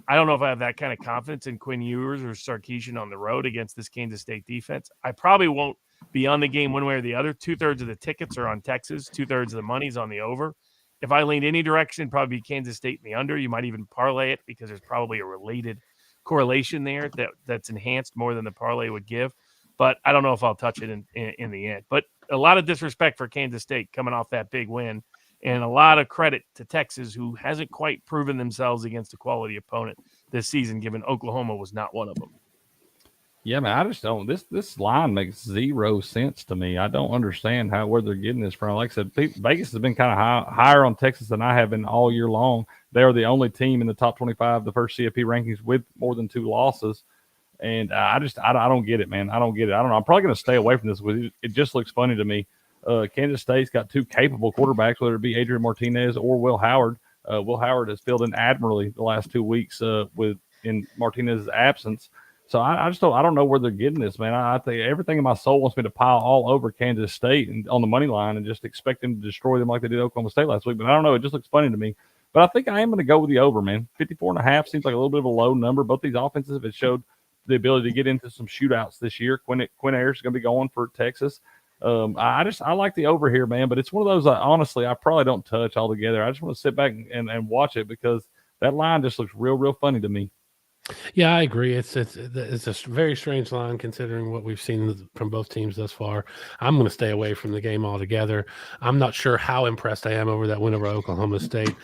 B: I don't know if I have that kind of confidence in Quinn Ewers or Sarkisian on the road against this Kansas State defense. I probably won't be on the game one way or the other. 2/3 of the tickets are on Texas. 2/3 of the money's on the over. If I leaned any direction, probably Kansas State in the under. You might even parlay it because there's probably a related correlation there that's enhanced more than the parlay would give. But I don't know if I'll touch it in the end. But a lot of disrespect for Kansas State coming off that big win, and a lot of credit to Texas, who hasn't quite proven themselves against a quality opponent this season, given Oklahoma was not one of them.
D: Yeah, man, I just don't. This line makes zero sense to me. I don't understand where they're getting this from. Like I said, Vegas has been kind of higher on Texas than I have been all year long. They are the only team in the top 25, the first CFP rankings, with more than 2 losses. And I don't get it, man. I don't get it. I don't know. I'm probably going to stay away from this. It just looks funny to me. Kansas State's got 2 capable quarterbacks, whether it be Adrian Martinez or Will Howard. Will Howard has filled in admirably the last 2 weeks in Martinez's absence. So I don't know where they're getting this, man. I think everything in my soul wants me to pile all over Kansas State and on the money line and just expect them to destroy them like they did Oklahoma State last week. But I don't know. It just looks funny to me. But I think I am going to go with the over, man. 54.5 seems like a little bit of a low number. Both these offenses have showed the ability to get into some shootouts this year. Quinn Ayers is going to be going for Texas. I like the over here, man. But it's one of those, honestly, I probably don't touch altogether. I just want to sit back and watch it because that line just looks real funny to me.
C: Yeah, I agree. It's a very strange line considering what we've seen from both teams thus far. I'm going to stay away from the game altogether. I'm not sure how impressed I am over that win over Oklahoma State,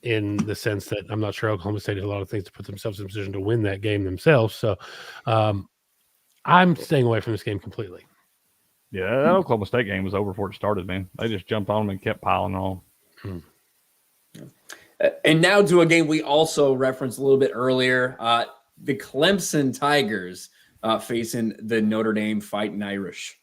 C: in the sense that I'm not sure Oklahoma State did a lot of things to put themselves in a position to win that game themselves. So I'm staying away from this game completely.
D: Yeah, that Oklahoma State game was over before it started, man. They just jumped on them and kept piling on.
A: And now to a game we also referenced a little bit earlier, the Clemson Tigers facing the Notre Dame Fighting Irish.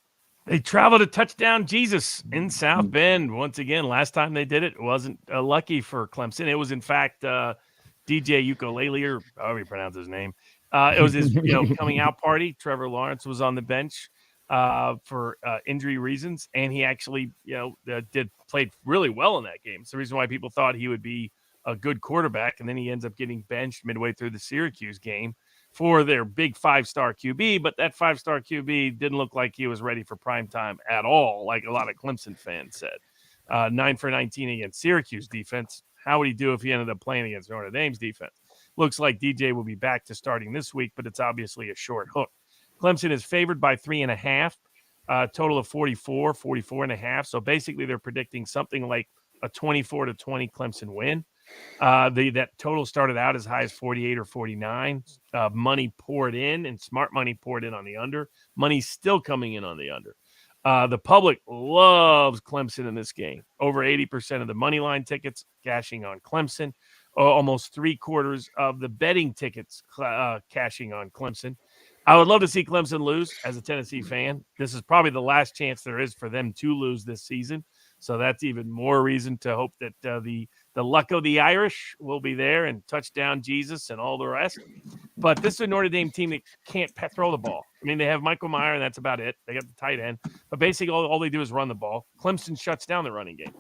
B: They traveled to touchdown Jesus in South Bend once again. Last time they did it wasn't lucky for Clemson. It was, in fact, DJ Ukulele, or however you pronounce his name. It was his coming out party. Trevor Lawrence was on the bench for injury reasons, and he actually played really well in that game. It's the reason why people thought he would be a good quarterback, and then he ends up getting benched midway through the Syracuse game for their big 5-star QB, but that 5-star QB didn't look like he was ready for prime time at all, like a lot of Clemson fans said. 9 for 19 against Syracuse defense. How would he do if he ended up playing against Notre Dame's defense? Looks like DJ will be back to starting this week, but it's obviously a short hook. Clemson is favored by 3.5. total of 44 and a half. So basically they're predicting something like a 24-20 Clemson win. That total started out as high as 48 or 49. Money poured in, and smart money poured in on the under. Money's still coming in on the under. The public loves Clemson in this game. Over 80% of the money line tickets cashing on Clemson. Almost 3/4 of the betting tickets cashing on Clemson. I would love to see Clemson lose as a Tennessee fan. This is probably the last chance there is for them to lose this season. So that's even more reason to hope that the luck of the Irish will be there and touchdown Jesus and all the rest. But this is a Notre Dame team that can't throw the ball. I mean, they have Michael Meyer, and that's about it. They got the tight end. But basically, all they do is run the ball. Clemson shuts down the running game,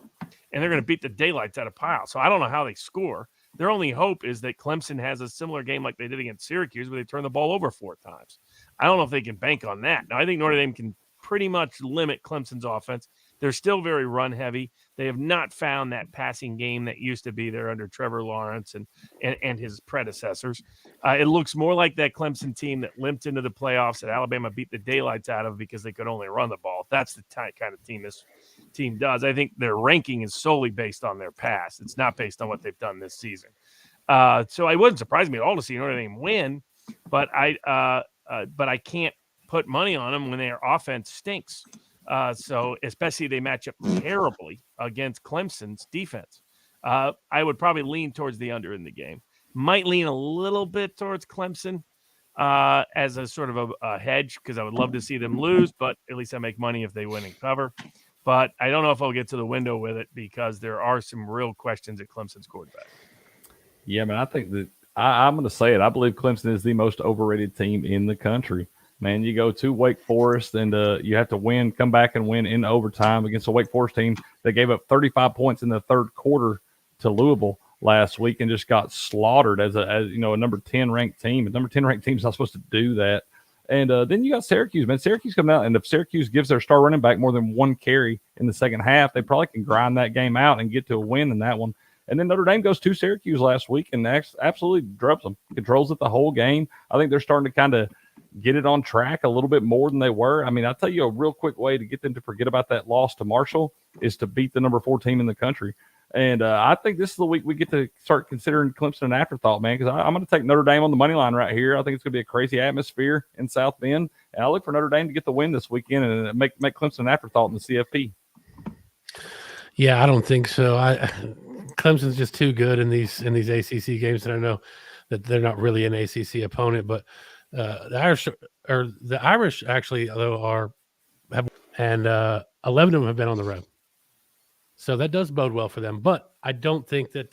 B: and they're going to beat the daylights out of Pyle. So I don't know how they score. Their only hope is that Clemson has a similar game like they did against Syracuse, where they turn the ball over 4 times. I don't know if they can bank on that. Now, I think Notre Dame can pretty much limit Clemson's offense. They're still very run heavy. They have not found that passing game that used to be there under Trevor Lawrence and his predecessors. It looks more like that Clemson team that limped into the playoffs that Alabama beat the daylights out of because they could only run the ball. That's the kind of team this team does. I think their ranking is solely based on their past. It's not based on what they've done this season. So it wouldn't surprise me at all to see Notre Dame win, but I can't put money on them when their offense stinks. So especially they match up terribly against Clemson's defense. I would probably lean towards the under in the game. Might lean a little bit towards Clemson as a sort of a hedge because I would love to see them lose, but at least I make money if they win and cover. But I don't know if I'll get to the window with it because there are some real questions at Clemson's quarterback.
D: Yeah, man, I think that I'm going to say it. I believe Clemson is the most overrated team in the country. Man, you go to Wake Forest and you have to come back and win in overtime against a Wake Forest team that gave up 35 points in the third quarter to Louisville last week and just got slaughtered as a number 10 ranked team. A number 10 ranked team is not supposed to do that. And then you got Syracuse, man. Syracuse coming out, and if Syracuse gives their star running back more than 1 carry in the second half, they probably can grind that game out and get to a win in that one. And then Notre Dame goes to Syracuse last week and absolutely drops them, controls it the whole game. I think they're starting to kind of get it on track a little bit more than they were. I mean, I'll tell you a real quick way to get them to forget about that loss to Marshall is to beat the number 4 team in the country. And I think this is the week we get to start considering Clemson an afterthought, man, because I'm going to take Notre Dame on the money line right here. I think it's going to be a crazy atmosphere in South Bend. And I look for Notre Dame to get the win this weekend and make Clemson an afterthought in the CFP.
C: Yeah, I don't think so. Clemson's just too good in these ACC games, and I know that they're not really an ACC opponent, but the Irish actually though have 11 of them have been on the road, so that does bode well for them. But I don't think that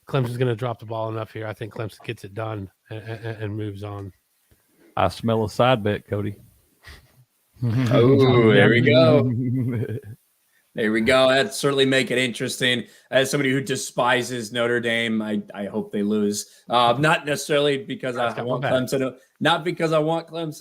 C: Clemson's going to drop the ball enough here. I think Clemson gets it done and moves on.
D: I smell a side bet, Cody.
A: Oh, there we go. There we go. That'd certainly make it interesting. As somebody who despises Notre Dame, I hope they lose. Not necessarily because I want Clemson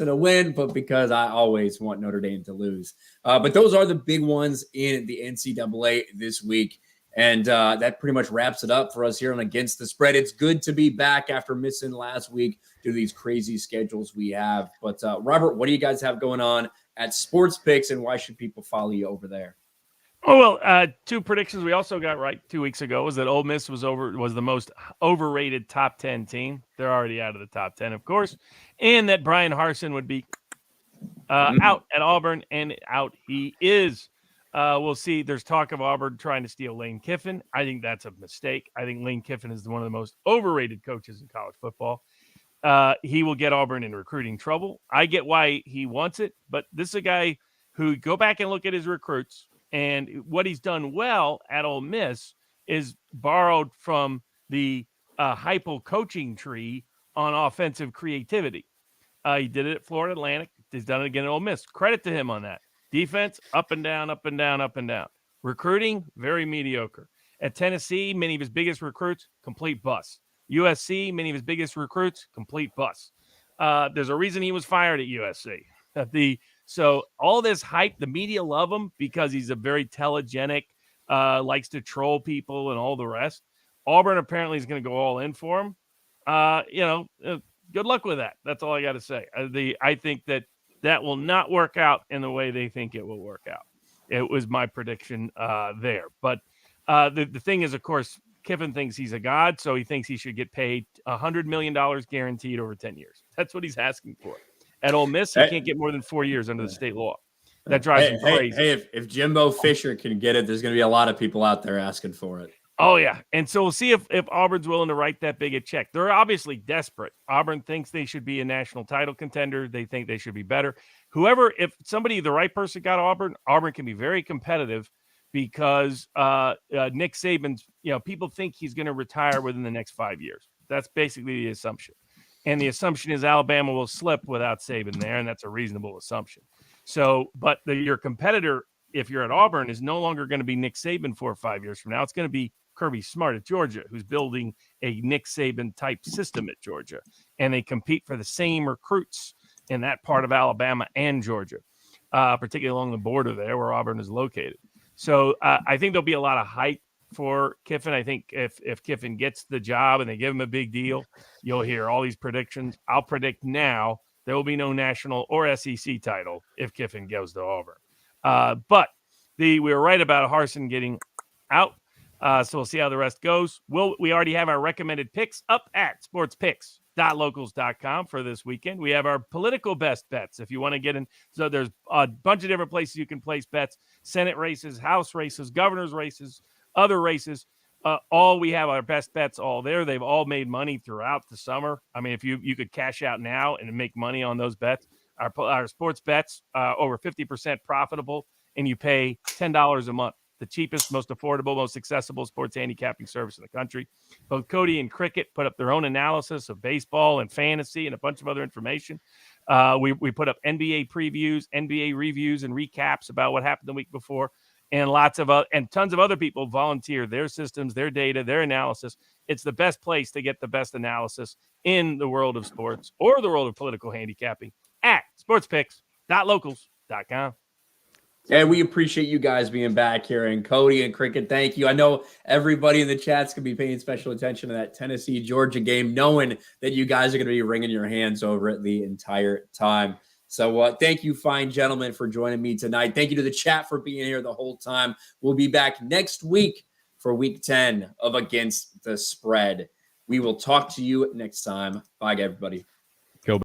A: to win, but because I always want Notre Dame to lose. But those are the big ones in the NCAA this week. And that pretty much wraps it up for us here on Against the Spread. It's good to be back after missing last week due to these crazy schedules we have. But Robert, what do you guys have going on at Sports Picks, and why should people follow you over there?
B: Oh, well, 2 predictions we also got right 2 weeks ago was that Ole Miss was the most overrated top 10 team. They're already out of the top 10, of course. And that Brian Harsin would be out at Auburn, and out he is. We'll see. There's talk of Auburn trying to steal Lane Kiffin. I think that's a mistake. I think Lane Kiffin is one of the most overrated coaches in college football. He will get Auburn in recruiting trouble. I get why he wants it, but this is a guy who, go back and look at his recruits. And what he's done well at Ole Miss is borrowed from the Heupel coaching tree on offensive creativity. He did it at Florida Atlantic. He's done it again at Ole Miss. Credit to him on that. Defense, up and down, up and down, up and down. Recruiting, very mediocre. At Tennessee, many of his biggest recruits, complete bust. USC, many of his biggest recruits, complete bust. There's a reason he was fired at USC. So all this hype, the media love him because he's a very telegenic, likes to troll people and all the rest. Auburn apparently is going to go all in for him. Good luck with that. That's all I got to say. I think that that will not work out in the way they think it will work out. It was my prediction there. But the thing is, of course, Kiffin thinks he's a god, so he thinks he should get paid $100 million guaranteed over 10 years. That's what he's asking for. At Ole Miss, he can't get more than 4 years under the state law. That drives him crazy.
A: Hey, if Jimbo Fisher can get it, there's going to be a lot of people out there asking for it.
B: Oh, yeah. And so we'll see if Auburn's willing to write that big a check. They're obviously desperate. Auburn thinks they should be a national title contender. They think they should be better. If somebody, the right person got Auburn can be very competitive because Nick Saban's, people think he's going to retire within the next 5 years. That's basically the assumption. And the assumption is Alabama will slip without Saban there, and that's a reasonable assumption. So, but your competitor, if you're at Auburn, is no longer going to be Nick Saban 4 or 5 years from now. It's going to be Kirby Smart at Georgia, who's building a Nick Saban type system at Georgia. And they compete for the same recruits in that part of Alabama and Georgia, particularly along the border there where Auburn is located. So I think there'll be a lot of hype for Kiffin. I think if Kiffin gets the job and they give him a big deal, you'll hear all these predictions. I'll predict now there will be no national or SEC title if Kiffin goes to Auburn. But we were right about Harsin getting out. So we'll see how the rest goes. We already have our recommended picks up at sportspicks.locals.com for this weekend. We have our political best bets if you want to get in. So there's a bunch of different places you can place bets: Senate races, House races, governor's races, other races. We have our best bets all there. They've all made money throughout the summer. I mean, if you could cash out now and make money on those bets, our sports bets over 50% profitable, and you pay $10 a month. The cheapest, most affordable, most accessible sports handicapping service in the country. Both Cody and Cricket put up their own analysis of baseball and fantasy and a bunch of other information. We put up NBA previews, NBA reviews, and recaps about what happened the week before, and tons of other people volunteer their systems, their data, their analysis. It's the best place to get the best analysis in the world of sports or the world of political handicapping at sportspicks.locals.com.
A: And we appreciate you guys being back here. And Cody and Cricket, thank you. I know everybody in the chat's going to be paying special attention to that Tennessee-Georgia game, knowing that you guys are going to be wringing your hands over it the entire time. So thank you, fine gentlemen, for joining me tonight. Thank you to the chat for being here the whole time. We'll be back next week for week 10 of Against the Spread. We will talk to you next time. Bye, everybody.